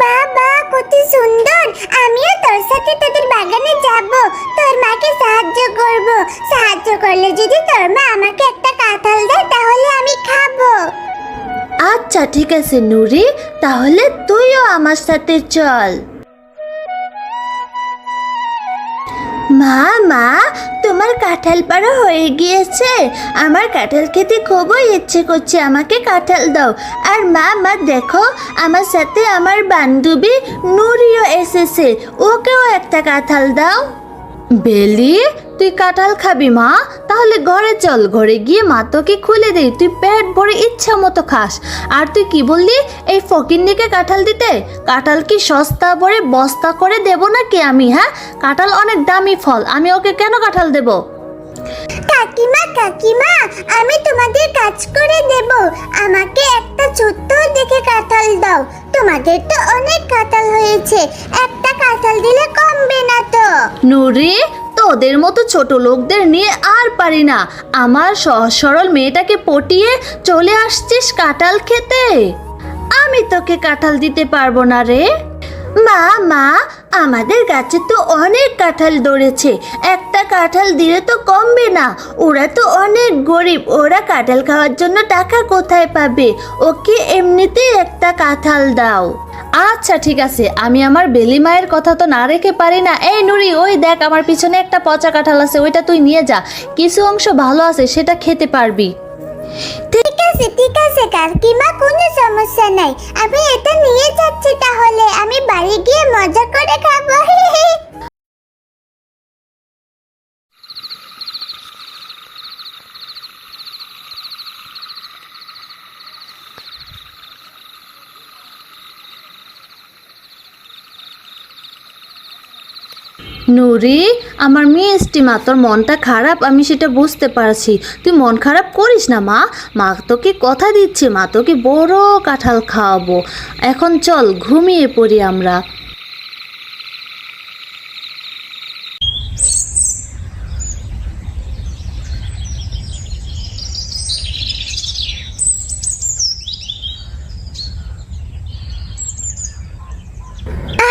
বাবা কত সুন্দর। আমিও তোর সাথে তোদের বাগানে যাব, তোর মাকে সাহায্য করব। সাহায্য করলে যদি তোর মা আমাকে একটা কাঁঠাল দেয় তাহলে আমি খাবো। আচ্ছা ঠিক আছে নুরি, তাহলে তুইও আমার সাথে চল। মা মা, তোমার কাঁঠাল পাড়া হয়ে গিয়েছে। আমার কাঁঠাল খেতে খুবই ইচ্ছে করছে, আমাকে কাঁঠাল দাও। আর মা মা দেখো, আমার সাথে আমার বান্ধবী নুরিও এসেছে, ওকেও একটা কাঁঠাল দাও। বেলি, তুই কাঁঠাল খাবি মা? তাহলে ঘরে চল, ঘরে গিয়ে মা তোকে খুলে দেই, তুই পেট ভরে ইচ্ছা মতো খাস। আর তুই কি বললি এই ফকিন্নিকে কাঁঠাল দিতে? কাঁঠাল কি সস্তা ভরে বস্তা করে দেব নাকি আমি? হ্যাঁ, কাঁঠাল অনেক দামি ফল, আমি ওকে কেন কাঁঠাল দেব? কাকিমা কাকিমা, আমি তোমাদের কাজ করে দেব। আমাকে একটা ছোট্ট দেখে কাঁঠাল দাও। তোমাদের তো অনেক কাঁঠাল হয়েছে, একটা কাঁঠাল দিলে কমবে না তো? নুরি, তোদের মতো ছোট লোকদের নিয়ে আর পারি না। আমার সহজ সরল মেয়েটাকে পটিয়ে চলে আসছিস কাঁঠাল খেতে। আমি তোকে কাঁঠাল দিতে পারবো না রে। মা মা, আমাদের গাছে তো অনেক কাঁঠাল ধরেছে, একটা কাঁঠাল দিলে তো কমবে না। ওরা তো অনেক গরিব, ওরা কাঁঠাল খাওয়ার জন্য টাকা কোথায় পাবে? ওকে এমনিতেই একটা কাঁঠাল দাও। আচ্ছা ঠিক আছে, আমি আমার বেলি মায়ের কথা তো না রেখে পারি না। এই নুরি, ওই দেখ আমার পিছনে একটা পচা কাঁঠাল আছে, ওইটা তুই নিয়ে যা, কিছু অংশ ভালো আছে সেটা খেতে পারবি। ঠিক আছে কাকিমা, কোনো সমস্যা নাই। আমি এটা নিয়ে যাচ্ছি, তাহলে আমি বাড়ি গিয়ে মজা করে খাবো। নুরি, আমার মিষ্টি মা, তোর মনটা খারাপ আমি সেটা বুঝতে পারছি, তুই মন খারাপ করিস না মা। মা তোকে কথা দিচ্ছে, মা তোকে বড় কাঁঠাল খাওয়াবো। এখন চল ঘুমিয়ে পড়ি আমরা।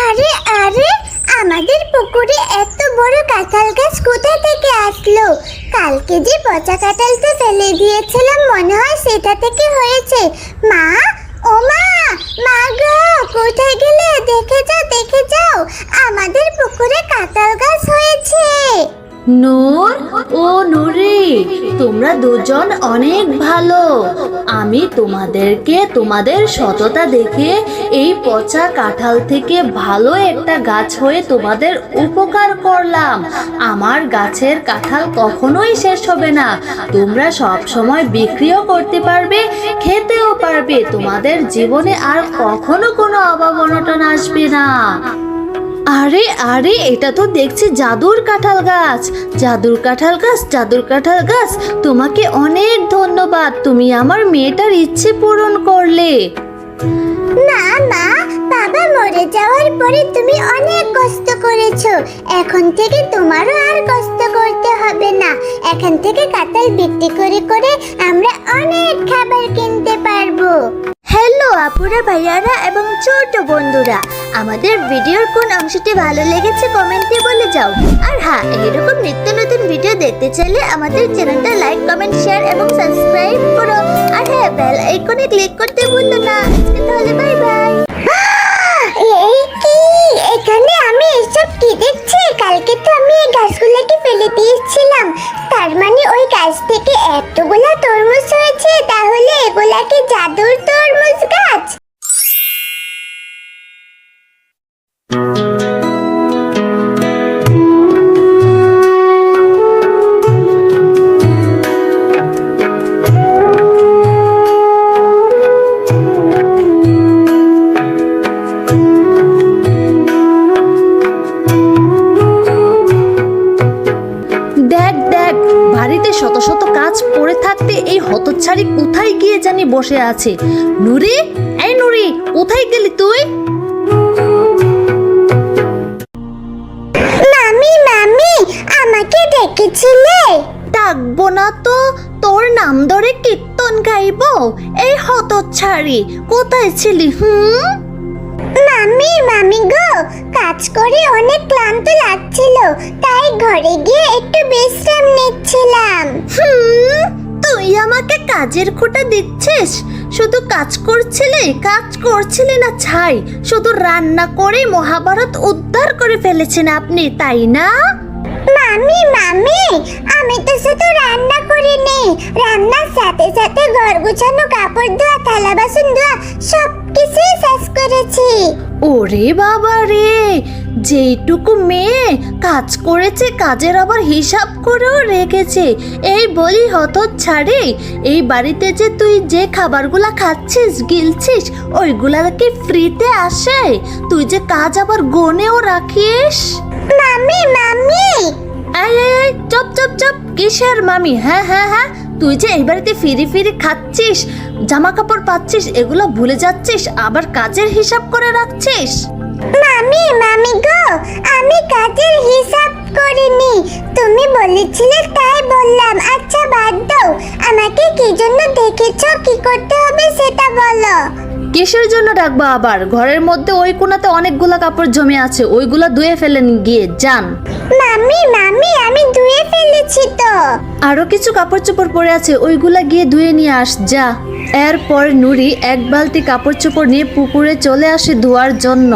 আরে আরে, আমাদের পুকুরে এত বড় কাঁঠাল গাছ কোথা থেকে আসলো? কালকে যে পচা কাঁঠালটা ফেলে দিয়েছিলাম মনে হয় সেটা থেকে হয়েছে। মা, ও মা, মা গো, কোথায় গেলে? দেখে যাও, আমাদের পুকুরে কাঁঠাল গাছ হয়েছে। নূর ও নুরি, তোমরা দুজন অনেক ভালো। আমি তোমাদেরকে তোমাদের সততা দেখে এই পচা কাঁঠাল থেকে ভালো একটা গাছ হয়ে তোমাদের উপকার করলাম। আমার গাছের কাঁঠাল কখনোই শেষ হবে না, তোমরা সব সময় বিক্রিও করতে পারবে, খেতেও পারবে। তোমাদের জীবনে আর কখনো কোনো অভাব অনটন আসবে না। আরে আরে, এটা তো দেখছি জাদুর কাঁঠাল গাছ। জাদুর কাঁঠাল গাছ, জাদুর কাঁঠাল গাছ, তোমাকে অনেক ধন্যবাদ, তুমি আমার মেয়েটার ইচ্ছে পূরণ করলে। না মা, বাবা মরে যাওয়ার পরে তুমি অনেক কষ্ট করেছো, এখন থেকে তোমারও আর কষ্ট করতে করতে হবে না। এখান থেকে কাঁঠাল বিক্রি করে করে আমরা অনেক খাবার কিনতে পারবো। হ্যালো আপুরা, ভাইয়ারা এবং ছোট বন্ধুরা, আমাদের ভিডিওর কোন অংশটি ভালো লেগেছে কমেন্টে বলে যাও। আর হ্যাঁ, এরকম নিত্য নতুন ভিডিও দেখতে চাইলে আমাদের চ্যানেলটা লাইক, কমেন্ট, শেয়ার এবং সাবস্ক্রাইব করো। আর হ্যাঁ, বেল আইকনে ক্লিক করতে ভুলো না। আজকে তাহলে বাই বাই। এই কি, এখানে আমি এসব কি দেখছি? কালকে তো আমি এই গাছগুলোকে ফেলে দিয়েছিলাম, তার মানে ওই গাছ থেকে এতগুলা তরমুজ হয়েছে। তাহলে এগুলা কি জাদুর তরমুজ গাছ? দেখ দেখ, বাড়িতে শত শত কাজ পড়ে থাকতে এই হতচ্ছাড়ি কোথায় গিয়ে জানি বসে আছে। নুরি, এই নুরি, কোথায় গেলি তুই? মামি মামি, আমাকে ডেকেছিলে? ডাকবো না তো, তোর নাম ধরে কীর্তন গাইবো? এই হতচ্ছাড়ি, কোথায় ছিলি? মামি মামি গো, কাজ করে অনেক ক্লান্ত লাগছিল, তাই ঘরে গিয়ে একটু বিশ্রাম নিচ্ছিলাম। তুই আমাকে কাজের খোঁটা দিচ্ছিস? শুধু কাজ করছিলি না ছাই, শুধু রান্না করে মহাভারত উদ্ধার করে ফেলেছেন আপনি, তাই না? মামি মামি, আমি তো শুধু রান্না করিনি, রান্নার সাথে সাথে ঘর গুছানো, কাপড় ধোয়া, থালা বাসন ধোয়া সব কিছুই শেষ করেছি। ওরে বাবা রে, যেইটুকু মেয়ে কাজ করেছে, কাজের আবার হিসাব করেও রেখেছে। এই বলি হতচ্ছাড়ি, এই বাড়িতে যে তুই যে খাবারগুলা খাচ্ছিস, গিলছিস, ওইগুলা কি ফ্রিতে আসে? তুই যে কাজ আবার গনেও রাখিস। মামি মামি, এই চপ চপ চপ, কিসের মামি? হ্যাঁ হ্যাঁ হ্যাঁ, তুই যে এই বাড়িতে ফিরি ফিরি খাচ্ছিস, জামা কাপড় পাচ্ছিস, এগুলো ভুলে যাচ্ছিস, আবার কাজের হিসাব করে রাখছিস। মামি মামি গো, আমি কাজের হিসাব করিনি, তুমি বলেছিলে তাই বললাম। আচ্ছা বাদ দাও, আমাকে কি জন্য ডেকেছো, কি করতে হবে সেটা বলো। কিসের জন্য ডাকবো আবার? ঘরের মধ্যে ওই কোণাতে অনেকগুলা কাপড় জমে আছে, ওইগুলা ধুয়ে ফেলেন গিয়ে যান। মামি মামি, আমি ধুয়ে ফেলেছি তো। আরো কিছু কাপড় চোপড় পরে আছে, ওইগুলা গিয়ে ধুয়ে নিয়ে আস যা। এরপর নুরি এক বালতি কাপড় চোপড় নিয়ে পুকুরে চলে আসে ধোয়ার জন্য।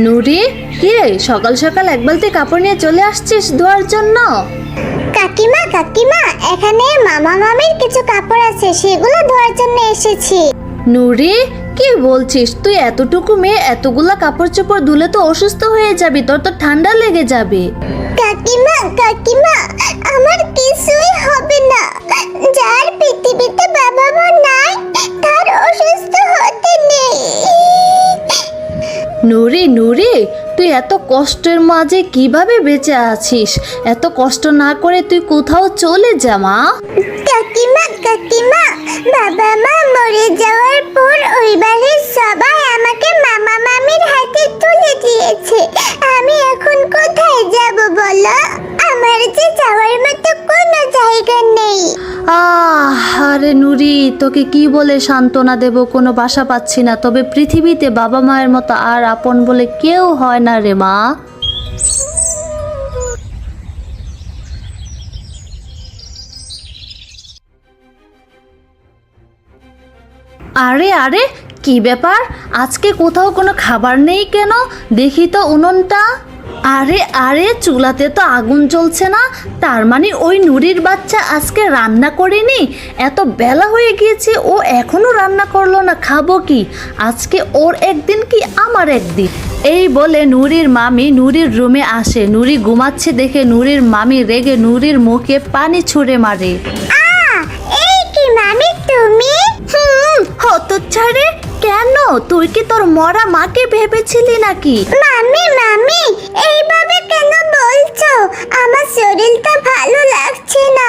নুরি, কি রে, সকাল সকাল এক বালতি কাপড় নিয়ে চলে আসছিস ধোয়ার জন্য? কাকিমা কাকিমা, এখানে মামা মামির কিছু কাপড় আছে, সেগুলো ধোয়ার জন্য এসেছি। নুরি, কি বলছিস? তুই এতটুকু মেয়ে এতগুলা কাপড় চোপড় ধুলে তো অসুস্থ হয়ে যাবি, তোর তো ঠান্ডা লেগে যাবে। কাকিমা কাকিমা, আমার কিছুই হবে না। যার পৃথিবীতে বাবা মা নাই, তার অসুস্থ হতে নেই। নুরি নুরি, তুই এত কষ্টের মাঝে কিভাবে বেঁচে আছিস? এত কষ্ট না করে তুই কোথাও চলে যা মা। কাকিমা কাকিমা, বাবা মা মরে যাওয়ার পর ওই বাড়ির সবাই আমাকে মামা মামির হাতে তুলে দিয়েছে। আমি এখন কোথায় যাব বলো? আমার যে যাওয়ার মতো কোনো জায়গা নেই। আরে নুরি, তোকে কি বলে সান্ত্বনা দেব, কোনো বাসা পাচ্ছি না। তবে পৃথিবীতে বাবা মায়ের মতো আর আপন বলে কেউ হয় না রে মা। আরে আরে, কি ব্যাপার? আজকে কোথাও কোনো খাবার নেই কেন? দেখি তো উনুনটা। আরে আরে, চুলাতে তো আগুন জ্বলছে না, তার মানে ওই নুরির বাচ্চা আজকে রান্না করেনি। এত বেলা হয়ে গিয়েছে, ও এখনো রান্না করলো না, খাবো কি? আজকে ওর একদিন কি আমার একদিন। এই বলে নুরির মামি নুরির রুমে আসে। নুরি ঘুমাচ্ছে দেখে নুরির মামি রেগে নুরির মুখে পানি ছুঁড়ে মারে। এই কি মামি তুমি? হতচ্ছাড়ি, কেন? তুই কি তোর মরা মাকে ভেবেছিলি নাকি? মামি মামি, এইভাবে কেন বলছো? আমার শরীরটা ভালো লাগছে না,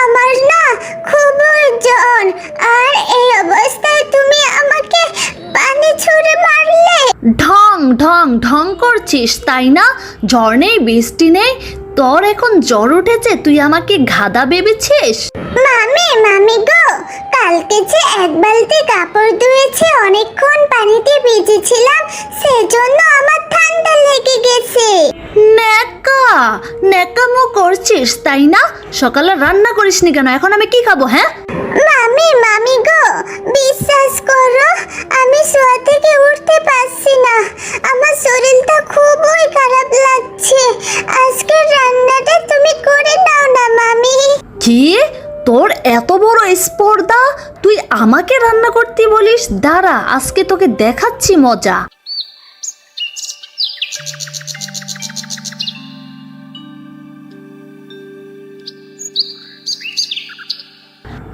আমার না খুবই জ্বর, আর এই অবস্থায় তুমি আমাকে পানি ছুঁড়ে মারলে। ঢং ঢং ঢং করছিস? করছিস তাই না? জ্বর নেই, বৃষ্টি নেই, তোর এখন জ্বর উঠেছে, তুই আমাকে গাধা ভেবেছিস? মামি গো, কালকে যে এক বালতি কাপড় ধুয়েছি, অনেকক্ষণ পানিতে ভিজেছিলাম, সেজন্য আমার ঠান্ডা লেগে গেছে। ন্যাকামো করছিস তাই না? সকালে রান্না করিসনি কেন? এখন আমি কি খাবো? হ্যাঁ মামি গো, বিশ্বাস করো, আমি শোয়া থেকে উঠতে পারছি না, আমার শরীরটা খুবই খারাপ লাগছে। আজকে রান্নাটা তুমি করে দাও না মামি। কি, তোর এত বড় স্পর্ধা, তুই আমাকে রান্না করতে বলিস? দাঁড়া, আজকে তোকে দেখাচ্ছি মজা।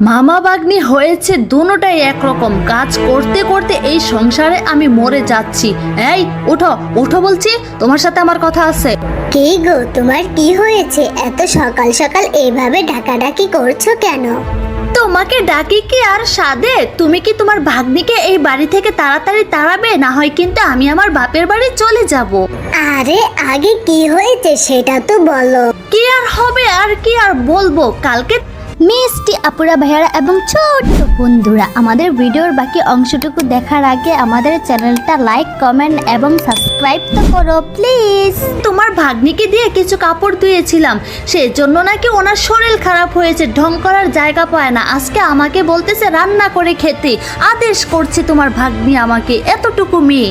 মামা ভাগ্নি হয়েছে দুটোটাই একরকম। কাজ করতে করতে এই সংসারে আমি মরে যাচ্ছি। এই ওঠো ওঠো বলছি, তোমার সাথে আমার কথা আছে। কি গো, তোমার কি হয়েছে? এত সকাল সকাল এইভাবে ডাকাডাকি করছো কেন? তোমাকে ডাকি কি আর সাধে? তুমি কি তোমার ভাগ্নিকে এই বাড়ি থেকে তাড়াতাড়ি তাড়াবে? না হয় কিন্তু আমি আমার বাপের বাড়ি চলে যাব। আরে আগে কি হয়েছে সেটা তো বলো। কি আর হবে, আর কি আর বলবো? কালকে মিষ্টি আপুরা ভাইয়ারা এবং ছোট্ট বন্ধুরা, আমাদের ভিডিওর বাকি অংশটুকু দেখার আগে আমাদের চ্যানেলটা লাইক, কমেন্ট এবং সাবস্ক্রাইব তো করো প্লিজ। তোমার ভাগ্নিকে দিয়ে কিছু কাপড় ধুয়েছিলাম, সেই জন্য নাকি ওনার শরীর খারাপ হয়েছে, ঢং করার জায়গা পায় না। আজকে আমাকে বলতেছে রান্না করে খেতে, আদেশ করছে তোমার ভাগ্নি আমাকে, এতটুকু মেয়ে।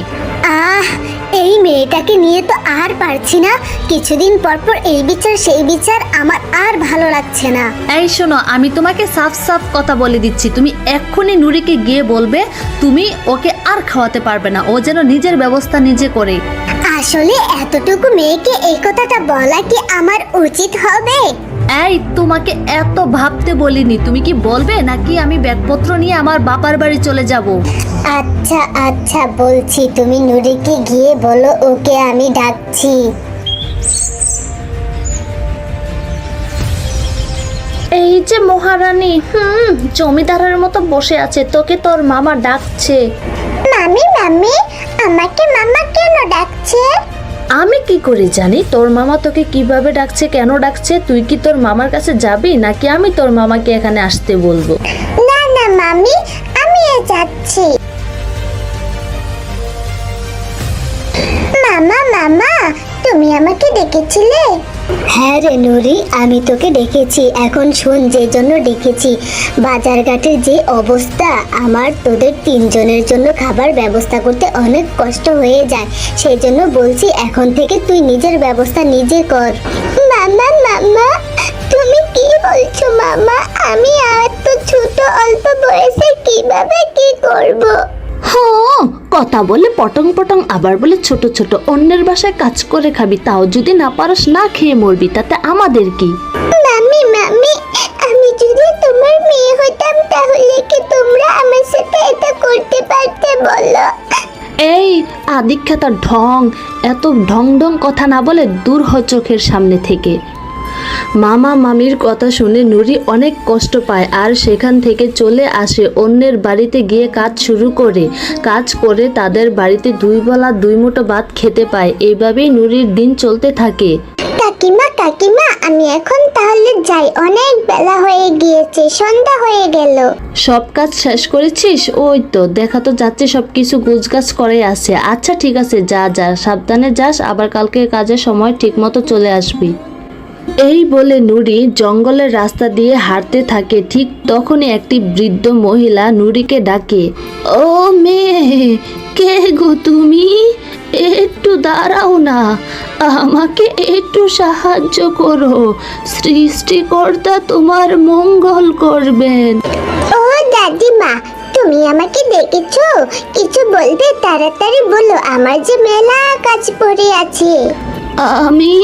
এই মেয়েটাকে নিয়ে তো আর পারছি না। কিছুদিন পর পর এই বিচার সেই বিচার, আমার আর ভালো লাগছে না। এই শোনো, আমি তোমাকে সাফ সাফ কথা বলে দিচ্ছি, তুমি এক্ষুনি নুরিকে গিয়ে বলবে তুমি ওকে আর খাওয়াতে পারবে না, ও যেন নিজের ব্যবস্থা নিজে করে। আসলে এতটুকু মেয়েকে এই কথাটা বলা কি আমার উচিত হবে? এই, তোমাকে এত ভাবতে বলিনি। তুমি কি বলবে নাকি আমি ব্যাগপত্র নিয়ে আমার বাবার বাড়ি চলে যাব? আচ্ছা আচ্ছা বলছি, তুমি নুরিকে গিয়ে বলো ওকে আমি ডাকছি। এই যে মহারানী, জমিদারের মতো বসে আছে, তোকে তোর মামা ডাকছে। মামি আমাকে মামা কেন ডাকছে? আমি কি করে জানি তোর মামা তোকে কিভাবে ডাকছে, কেন ডাকছে? তুই কি তোর মামার কাছে যাবি নাকি আমি তোর মামাকে এখানে আসতে বলবো? না মামি, আমি যাচ্ছি। মামা তুমি আমাকে ডেকেছিলে? হ্যাঁ রে নুরি, আমি তোকে ডেকেছি। এখন শোন, যে জন্য ডেকেছি, বাজারঘাটের যে অবস্থা, আমার তোদের তিনজনের জন্য খাবার ব্যবস্থা করতে অনেক কষ্ট হয়ে যায়, সেই জন্য বলছি এখন থেকে তুই নিজের ব্যবস্থা নিজে কর। মামা তুমি কি বলছো মামা? আমি এত ছোট অল্প বয়সে কিভাবে কি করব? কথা বলে পটং পটং, আবার বলে ছোট ছোট। অন্যের বাসায় কাজ করে খাবি, তাও যদি না পারস না খেয়ে মরবি, তাতে আমাদের কি? মামি আমি যদি তোমার মেয়ে হতাম তাহলে কি তোমরা আমার সাথে এটা করতে পারতে বলো? এই আদিক্ষেতা ঢং, এত ঢং ঢং কথা না বলে দূর হ চোখের সামনে থেকে। মামা মামির কথা শুনে নুরি অনেক কষ্ট পায় আর সেখান থেকে চলে আসে অন্যের বাড়িতে গিয়ে কাজ শুরু করে। কাজ করে তাদের বাড়িতে দুই বেলা দুই মুঠো ভাত খেতে পায়। এইভাবেই নুরির দিন চলতে থাকে। কাকিমা আমি এখন তাহলে যাই, অনেক বেলা হয়ে গিয়েছে, সন্ধ্যা হয়ে গেল। সব কাজ শেষ করেছিস? ওই তো দেখা তো যাচ্ছে সবকিছু গুছগাছ করে আছে। আচ্ছা ঠিক আছে, যা সাবধানে যাস, আবার কালকে কাজের সময় ঠিক মতো চলে আসবি। এই বলে নুরি জঙ্গলের রাস্তা দিয়ে হাঁটতে থাকে। ঠিক তখনই একটি বৃদ্ধ মহিলা নুরিকে ডাকে, ও মেয়ে, কে গো তুমি? একটু দাঁড়াও না, আমাকে একটু সাহায্য করো, সৃষ্টিকর্তা তোমার মঙ্গল করবেন। ও দাদিমা, তুমি আমাকে দেখেছো? কিছু বলতে তাড়াতাড়ি বলো, আমার যে মেলা কাজ পড়ে আছে। আমি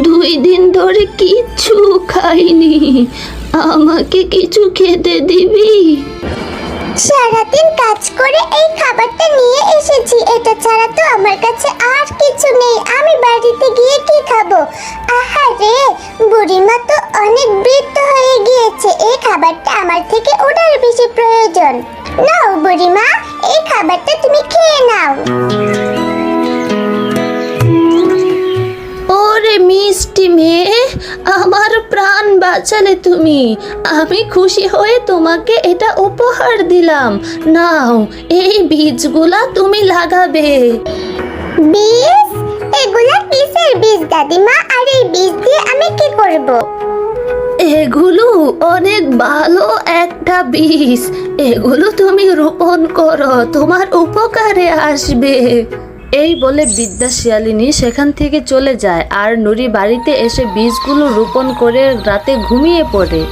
2 দিন ধরে কিচ্ছু খাইনি, আমাকে কিছু খেতে দিবি? সারাদিন কাজ করে এই খাবারটা নিয়ে এসেছি, এটা ছাড়া তো আমার কাছে আর কিছু নেই। আমি বাড়িতে গিয়ে কি খাবো? আহারে, বুড়িমা তো অনেক বৃদ্ধ হয়ে গিয়েছে, এই খাবারটা আমার থেকে ওনার বেশি প্রয়োজন। নাও বুড়িমা, এই খাবারটা তুমি খেয়ে নাও। মিষ্টি মেয়ে, আমার প্রাণ বাঁচালে তুমি। আমি খুশি হয়ে তোমাকে এটা উপহার দিলাম। নাও, এই বীজগুলা তুমি লাগাবে। বীজ? এগুলা কিসের বীজ দাদিমা? আর এই বীজ দিয়ে আমি কি করব? এগুলো অনেক ভালো একটা বীজ। এগুলো তুমি রোপণ করো, তোমার উপকারে আসবে। এই বলে বিদ্যা শিয়ালিনী সেখান থেকে চলে যায়, আর নুরি বাড়িতে এসে বীজগুলো রোপণ করে রাতে ঘুমিয়ে পড়ে।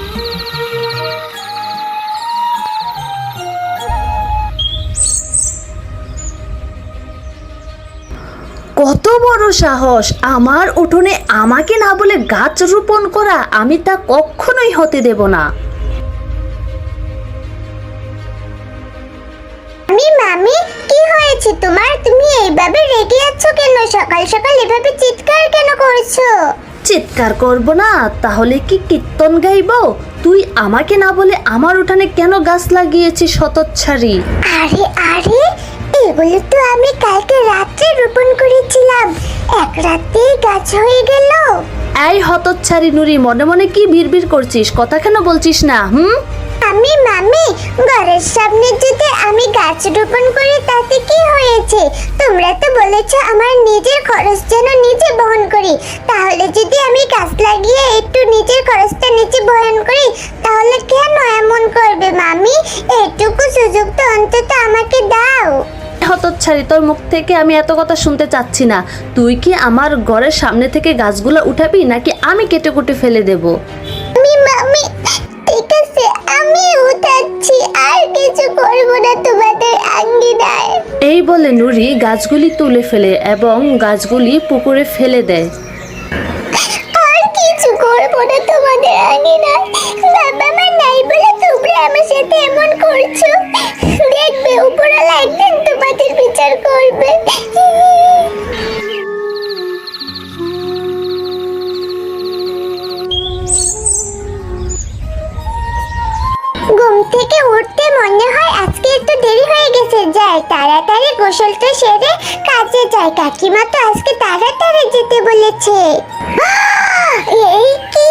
কত বড় সাহস আমার উঠোনে আমাকে না বলে গাছ রোপণ করা! আমি তা কখনোই হতে দেব না। মামি, কি হয়েছে তোমার? তুমি এইভাবে রেগে আছো কেন? সকাল সকাল এভাবে চিৎকার কেন করছো? চিৎকার করব না তাহলে কি কীর্তন গাইবো? তুই আমাকে না বলে আমার উঠানে কেন গাছ লাগিয়েছিস হতচ্ছাড়ি? আরে আরে, এগুলো তো আমি কালকে রাত্রে রোপণ করেছিলাম। এক রাতেই গাছ হয়ে গেল। এই হতচ্ছাড়ি নুরি, মনে মনে কি বিড়বিড় করছিস? কথা কেন বলছিস না? মামি, ঘরের সামনে যদি আমি গাছ রোপণ করি তাতে কি হয়েছে? তোমরা তো বলেছো আমার নিজের খরচ যেন নিজে বহন করি। তাহলে যদি আমি গাছ লাগিয়ে একটু নিজের খরচটা নিজে বহন করি, তাহলে কেন এমন করবে মামি? এটুকু সুযোগ তো অন্তত আমাকে দাও। হতচ্ছাড়ি, তোর মুখ থেকে আমি এত কথা শুনতে চাচ্ছি না। তুই কি আমার ঘরের সামনে থেকে গাছগুলো উঠাবি, নাকি আমি কেটে কুটে ফেলে দেব? মামি, ঠিক আছে, আমি উঠাচ্ছি, আর কিছু করব না তোমাদের আঙ্গিনায়। এই বলে নুরি গাছগুলি তুলে ফেলে এবং গাছগুলি পুকুরে ফেলে দেয়। আর কিছু করব না তোমাদের আঙ্গিনায়। বাবা মা নাই বলে তোমরা আমার সাথে এমন করছো। দেখবে উপরওয়ালা একদিন তোমাদের বিচার করবে। ঘুম থেকে উঠতে মনে হয় আজকে একটু দেরি হয়ে গেছে। যাই তাড়াতাড়ি গোসলটা সেরে কাজে যাই। কাকিমা তো আজকে তাড়াতাড়ি যেতে বলেছে। এই কি,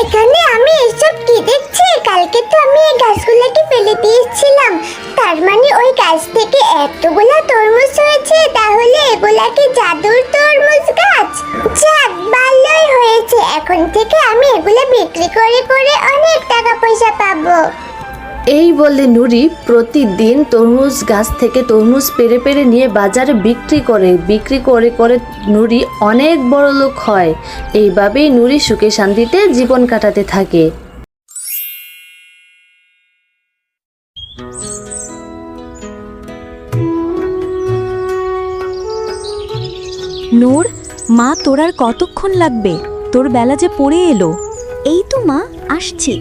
এখানে আমি এসব কি দেখছি? কালকে তো আমি এই গাছগুলোকে ফেলে দিয়েছিলাম। তার মানে ওই গাছ থেকে এতগুলা তরমুজ হয়েছে। তাহলে এগুলা কি জাদুর তরমুজ গাছ? যাক, ভালোই হয়েছে। এখন থেকে আমি এগুলা বিক্রি করে করে অনেক টাকা পয়সা পাবো। এই বলে নুরি প্রতিদিন তরমুজ গাছ থেকে তরমুজ পেড়ে পেড়ে নিয়ে বাজারে বিক্রি করে করে নুরি অনেক বড় লোক হয়। এইভাবেই নুরি সুখে শান্তিতে জীবন কাটাতে থাকে। নূর, মা তোর আর কতক্ষণ লাগবে? তোর বেলা যে পড়ে এলো। এই তো মা, আসছি।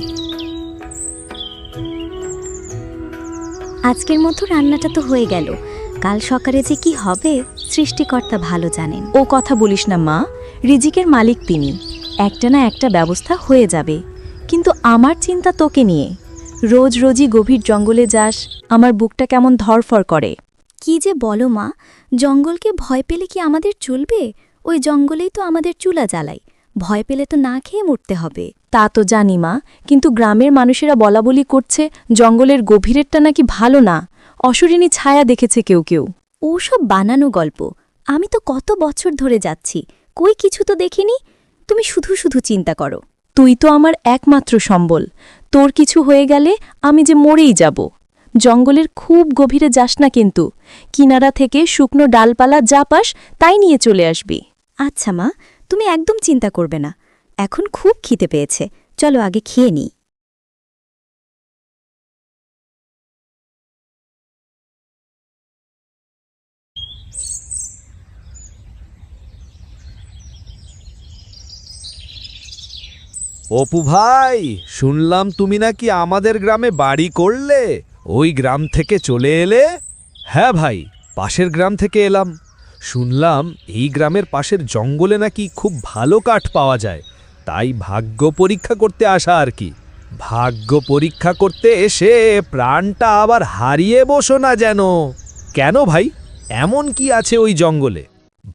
আজকের মতো রান্নাটা তো হয়ে গেল। কাল সকালে যে কি হবে সৃষ্টিকর্তা ভালো জানেন। ও কথা বলিস না মা, রিজিকের মালিক তিনি। একটা না একটা ব্যবস্থা হয়ে যাবে। কিন্তু আমার চিন্তা তোকে নিয়ে। রোজ রোজই গভীর জঙ্গলে যাস, আমার বুকটা কেমন ধরফর করে। কি যে বলো মা, জঙ্গলকে ভয় পেলে কি আমাদের চলবে? ওই জঙ্গলেই তো আমাদের চুলা জ্বালাই। ভয় পেলে তো না খেয়ে মরতে হবে। তা তো জানি মা, কিন্তু গ্রামের মানুষেরা বলাবলি করছে জঙ্গলের গভীরেরটা নাকি ভালো না, অশরীরী ছায়া দেখেছে কেউ কেউ। ওসব বানানো গল্প। আমি তো কত বছর ধরে যাচ্ছি, কই কিছু তো দেখিনি। তুমি শুধু শুধু চিন্তা করো। তুই তো আমার একমাত্র সম্বল। তোর কিছু হয়ে গেলে আমি যে মরেই যাব। জঙ্গলের খুব গভীরে যাস না কিন্তু। কিনারা থেকে শুকনো ডালপালা যা পাস তাই নিয়ে চলে আসবি। আচ্ছা মা, তুমি একদম চিন্তা করবে না। এখন খুব খিদে পেয়েছে, চলো আগে খেয়ে নিই। অপু ভাই, শুনলাম তুমি নাকি আমাদের গ্রামে বাড়ি করলে। ওই গ্রাম থেকে চলে এলে? হ্যাঁ ভাই, পাশের গ্রাম থেকে এলাম। শুনলাম এই গ্রামের পাশের জঙ্গলে নাকি খুব ভালো কাঠ পাওয়া যায়, তাই ভাগ্য পরীক্ষা করতে আসা আর কি। ভাগ্য পরীক্ষা করতে এসে প্রাণটা আবার হারিয়ে বসো না যেন। কেন ভাই, এমন কি আছে ওই জঙ্গলে?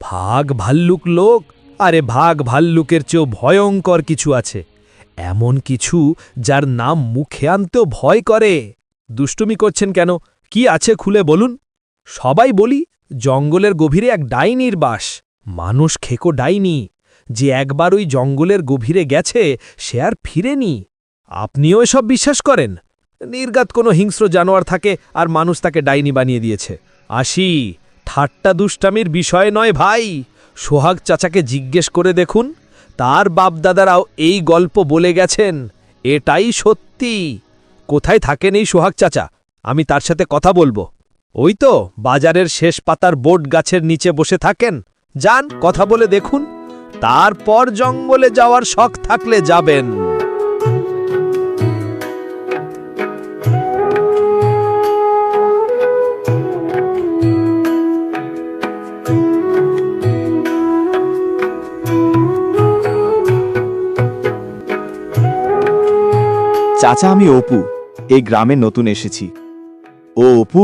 ভাগ ভাল্লুক লোক আরে ভাগ ভাল্লুকের চেয়েও ভয়ঙ্কর কিছু আছে, এমন কিছু যার নাম মুখে আনতেও ভয় করে। দুষ্টুমি করছেন কেন? কি আছে খুলে বলুন। সবাই বলি জঙ্গলের গভীরে এক ডাইনির বাস। মানুষ খেকো ডাইনি, যে একবার ওই জঙ্গলের গভীরে গেছে সে আর ফিরেনি। আপনিও এসব বিশ্বাস করেন? নির্ঘাত কোনো হিংস্র জানোয়ার থাকে আর মানুষ তাকে ডাইনি বানিয়ে দিয়েছে। আসি, ঠাট্টা দুষ্টামির বিষয় নয় ভাই। সোহাগ চাচাকে জিজ্ঞেস করে দেখুন, তার বাপদাদারাও এই গল্প বলে গেছেন। এটাই সত্যি। কোথায় থাকেন এই সোহাগ চাচা? আমি তার সাথে কথা বলবো। ওই তো বাজারের শেষ পাতার বোট গাছের নিচে বসে থাকেন। যান, কথা বলে দেখুন। তারপর জঙ্গলে যাওয়ার শখ থাকলে যাবেন। চাচা, আমি অপু, এই গ্রামে নতুন এসেছি। ও অপু,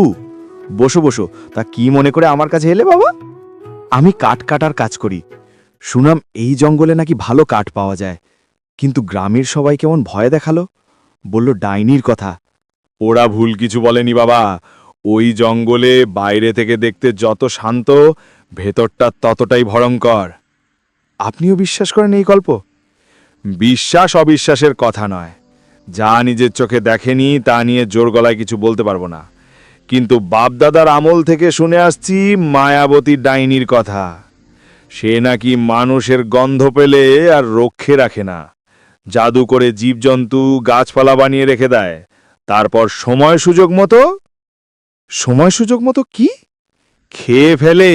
বসো বসো। তা কি মনে করে আমার কাছে এলে বাবা? আমি কাঠ কাটার কাজ করি। শুনাম এই জঙ্গলে নাকি ভালো কাঠ পাওয়া যায়, কিন্তু গ্রামের সবাই কেমন ভয় দেখালো, বলল ডাইনির কথা। ওরা ভুল কিছু বলেনি বাবা। ওই জঙ্গলে বাইরে থেকে দেখতে যত শান্ত, ভেতরটা ততটাই ভয়ঙ্কর। আপনিও বিশ্বাস করেন এই গল্প? বিশ্বাস অবিশ্বাসের কথা নয়, যা নিজের চোখে দেখেনি তা নিয়ে জোর গলায় কিছু বলতে পারবো না। কিন্তু বাপদাদার আমল থেকে শুনে আসছি মায়াবতী ডাইনির কথা। সে নাকি মানুষের গন্ধ পেলে আর রক্ষে রাখে না, জাদু করে জীবজন্তু গাছপালা বানিয়ে রেখে দেয়। তারপর সময় সুযোগ মতো কি খেয়ে ফেলে,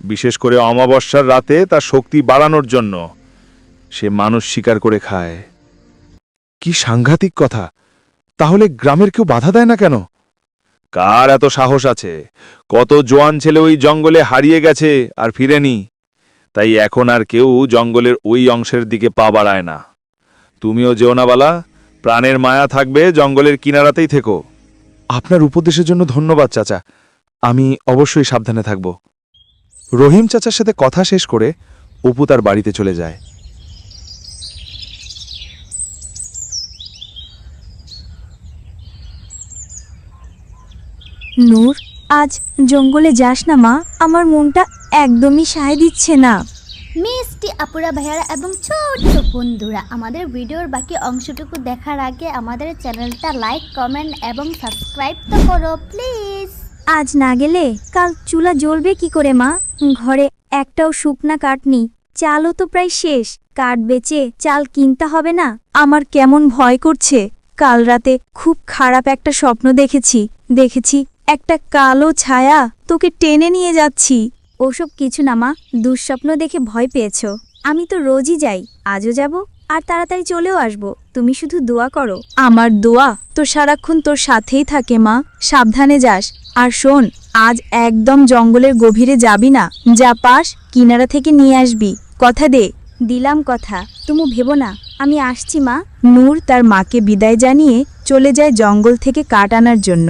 বিশেষ করে অমাবস্যার রাতে তার শক্তি বাড়ানোর জন্য সে মানুষ শিকার করে খায়। কি সাংঘাতিক কথা! তাহলে গ্রামের কেউ বাধা দেয় না কেন? কার এত সাহস আছে? কত জোয়ান ছেলে ওই জঙ্গলে হারিয়ে গেছে আর ফিরেনি। তাই এখন আর কেউ জঙ্গলের ওই অংশের দিকে পা বাড়ায় না। তুমিও যেও না বালা, প্রাণের মায়া থাকবে জঙ্গলের কিনারাতেই থেকো। আপনার উপদেশের জন্য ধন্যবাদ চাচা, আমি অবশ্যই সাবধানে থাকব। রহিম চাচার সাথে কথা শেষ করে অপু তার বাড়িতে চলে যায়। নূর, আজ জঙ্গলে যাস না মা, আমার মনটা একদমই সায় দিচ্ছে না। মিষ্টি আপুরা ভাইয়ারা এবং ছোট বন্ধুরা, আমাদের ভিডিওর বাকি অংশটুকু দেখার আগে আমাদের চ্যানেলটা লাইক, কমেন্ট এবং সাবস্ক্রাইব তো করো প্লিজ। আজ না গেলে কাল চুলা জ্বলবে কি করে মা? ঘরে একটাও শুকনা কাঠ নেই, চালও তো প্রায় শেষ। কাঠ বেচে চাল কিনতে হবে না? আমার কেমন ভয় করছে। কাল রাতে খুব খারাপ একটা স্বপ্ন দেখেছি একটা কালো ছায়া তোকে টেনে নিয়ে যাচ্ছি। ওসব কিছু না মা, দুঃস্বপ্ন দেখে ভয় পেয়েছো। আমি তো রোজই যাই, আজও যাব আর তাড়াতাড়ি চলেও আসবো। তুমি শুধু দোয়া করো। আমার দোয়া তো সারাক্ষণ তোর সাথেই থাকে মা। সাবধানে যাস। আর শোন, আজ একদম জঙ্গলের গভীরে যাবি না। যা পাস কিনারা থেকে নিয়ে আসবি, কথা দে। দিলাম কথা, তুমি ভেবো না, আমি আসছি মা। নূর তার মাকে বিদায় জানিয়ে চলে যায় জঙ্গল থেকে কাঠ আনার জন্য।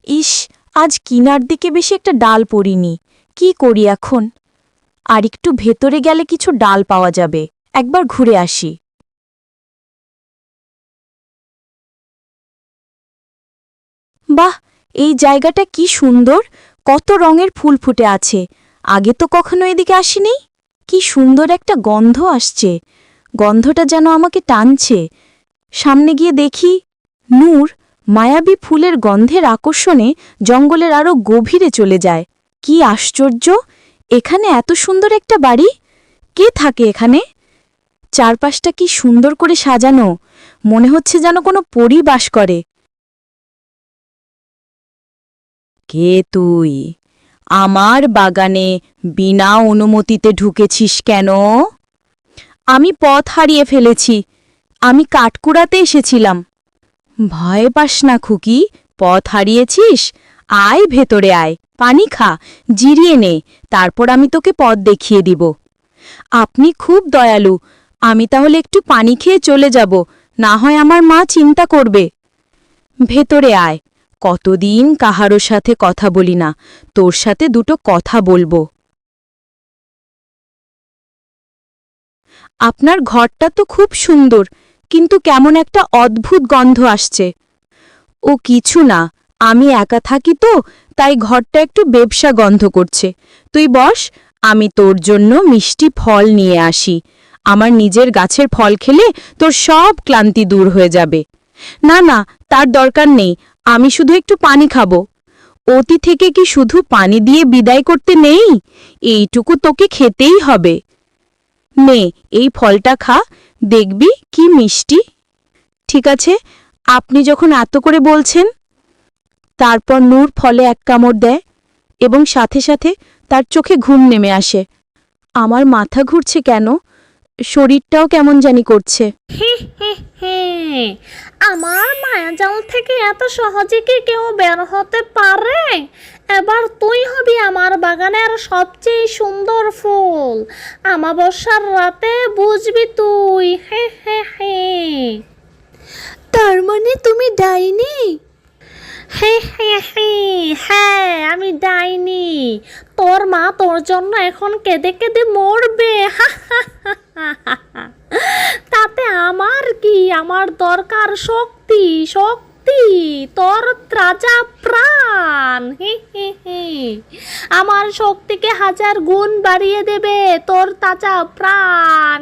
ইস, আজ কিনার দিকে বেশি একটা ডাল পড়িনি। কি করি এখন? আর একটু ভেতরে গেলে কিছু ডাল পাওয়া যাবে, একবার ঘুরে আসি। বাহ, এই জায়গাটা কি সুন্দর! কত রঙের ফুল ফুটে আছে। আগে তো কখনো এদিকে আসিনি। কি সুন্দর একটা গন্ধ আসছে, গন্ধটা যেন আমাকে টানছে। সামনে গিয়ে দেখি, নূর মায়াবী ফুলের গন্ধের আকর্ষণে জঙ্গলের আরো গভীরে চলে যায়। কি আশ্চর্য, এখানে এত সুন্দর একটা বাড়ি! কে থাকে এখানে? চারপাশটা কি সুন্দর করে সাজানো, মনে হচ্ছে যেন কোনো পরী বাস করে। কে তুই? আমার বাগানে বিনা অনুমতিতে ঢুকেছিস কেন? আমি পথ হারিয়ে ফেলেছি, আমি কাঠকুড়াতে এসেছিলাম। ভয় পাস না খুকি, পথ হারিয়েছিস? আয় ভেতরে আয়, পানি খা, জিরিয়ে নে, তারপর আমি তোকে পথ দেখিয়ে দিব। আপনি খুব দয়ালু, আমি তাহলে একটু পানি খেয়ে চলে যাব, না হয় আমার মা চিন্তা করবে। ভেতরে আয়, কতদিন কাহারো সাথে কথা বলি না, তোর সাথে দুটো কথা বলবো। আপনার ঘরটা তো খুব সুন্দর, কিন্তু কেমন একটা অদ্ভুত গন্ধ আসছে। ও কিছু না, আমি একা থাকি তো, তাই ঘরটা একটু বেবসা গন্ধ করছে। তুই বস, আমি তোর জন্য মিষ্টি ফল নিয়ে আসি। আমার নিজের গাছের ফল খেলে তোর সব ক্লান্তি দূর হয়ে যাবে। না না, তার দরকার নেই, আমি শুধু একটু পানি খাবো। অতি থেকে কি শুধু পানি দিয়ে বিদায় করতে নেই? এইটুকু তোকে খেতেই হবে। নে, এই ফলটা খা, দেখবি কি মিষ্টি। ঠিক আছে, আপনি যখন এত করে বলছেন। তারপর নূর ফলে এক কামড় দেয় এবং সাথে সাথে তার চোখে ঘুম নেমে আসে। আমার মাথা ঘুরছে কেন, শরীরটাও কেমন জানি করছে। আমার মায়াজাল থেকে এত সহজে কি কেউ বের হতে পারে? এবার তুই হবি আমার বাগানের সবচেয়ে সুন্দর ফুল। আমাবস্যার রাতে বুঝবি তুই। তার মানে তুমি ডাইনি? হ্যাঁ, আমি ডাইনি। তোর মা তোর জন্য এখন কেঁদে কেঁদে মরবে। তাতে আমার কি? আমার দরকার শক্তি, শক্তি, তোর ত্রাজা প্রাণ। আমার শক্তিকে 1000 গুণ বাড়িয়ে দেবে তোর তাজা প্রাণ।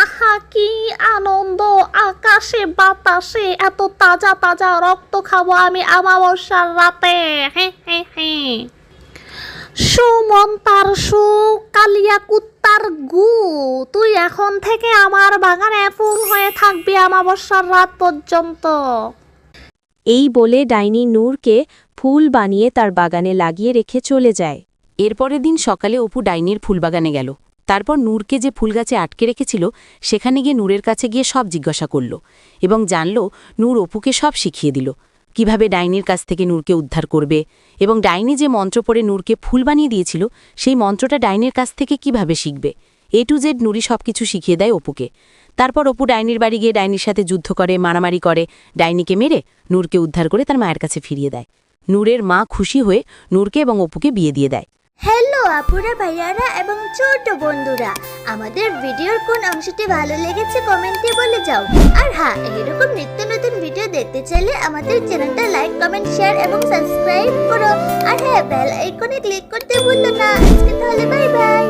আহা কি আনন্দ, আকাশে বাতাসে এত তাজা তাজা রক্ত খাবো আমি আমাবস্যার রাতে। সুমন্তার সু, কালিয়া কুত্তার গু, তুই এখন থেকে আমার বাগানে ফুল হয়ে থাকবি আমাবস্যার রাত পর্যন্ত। এই বলে ডাইনি নূরকে ফুল বানিয়ে তার বাগানে লাগিয়ে রেখে চলে যায়। এরপরের দিন সকালে অপু ডাইনির ফুলবাগানে গেল। তারপর নূরকে যে ফুলগাছে আটকে রেখেছিল সেখানে গিয়ে নূরের কাছে গিয়ে সব জিজ্ঞাসা করল এবং জানল নূর অপুকে সব শিখিয়ে দিল কিভাবে ডাইনির কাছ থেকে নূরকে উদ্ধার করবে, এবং ডাইনি যে মন্ত্র পড়ে নূরকে ফুল বানিয়ে দিয়েছিল সেই মন্ত্রটা ডাইনির কাছ থেকে কিভাবে শিখবে। A to Z নুরি সবকিছু শিখিয়ে দেয় অপুকে। তারপর অপু ডাইনির বাড়ি গিয়ে ডাইনির সাথে যুদ্ধ করে, মারামারি করে, ডাইনিকে মেরে নূরকে উদ্ধার করে তার মায়ের কাছে ফিরিয়ে দেয়। নূরের মা খুশি হয়ে নূরকে এবং অপুকে বিয়ে দিয়ে দেয়। হ্যালো আপুরা, ভাইয়ারা এবং ছোট বন্ধুরা, আমাদের ভিডিওর কোন অংশটি ভালো লেগেছে কমেন্টে বলে যাও। আর হ্যাঁ, এরকম নিত্য নতুন ভিডিও দেখতে চাইলে আমাদের চ্যানেলটা লাইক, কমেন্ট, শেয়ার এবং সাবস্ক্রাইব করো। আর হ্যাঁ, বেল আইকনে ক্লিক করতে ভুলো না। আজকে তাহলে বাই বাই।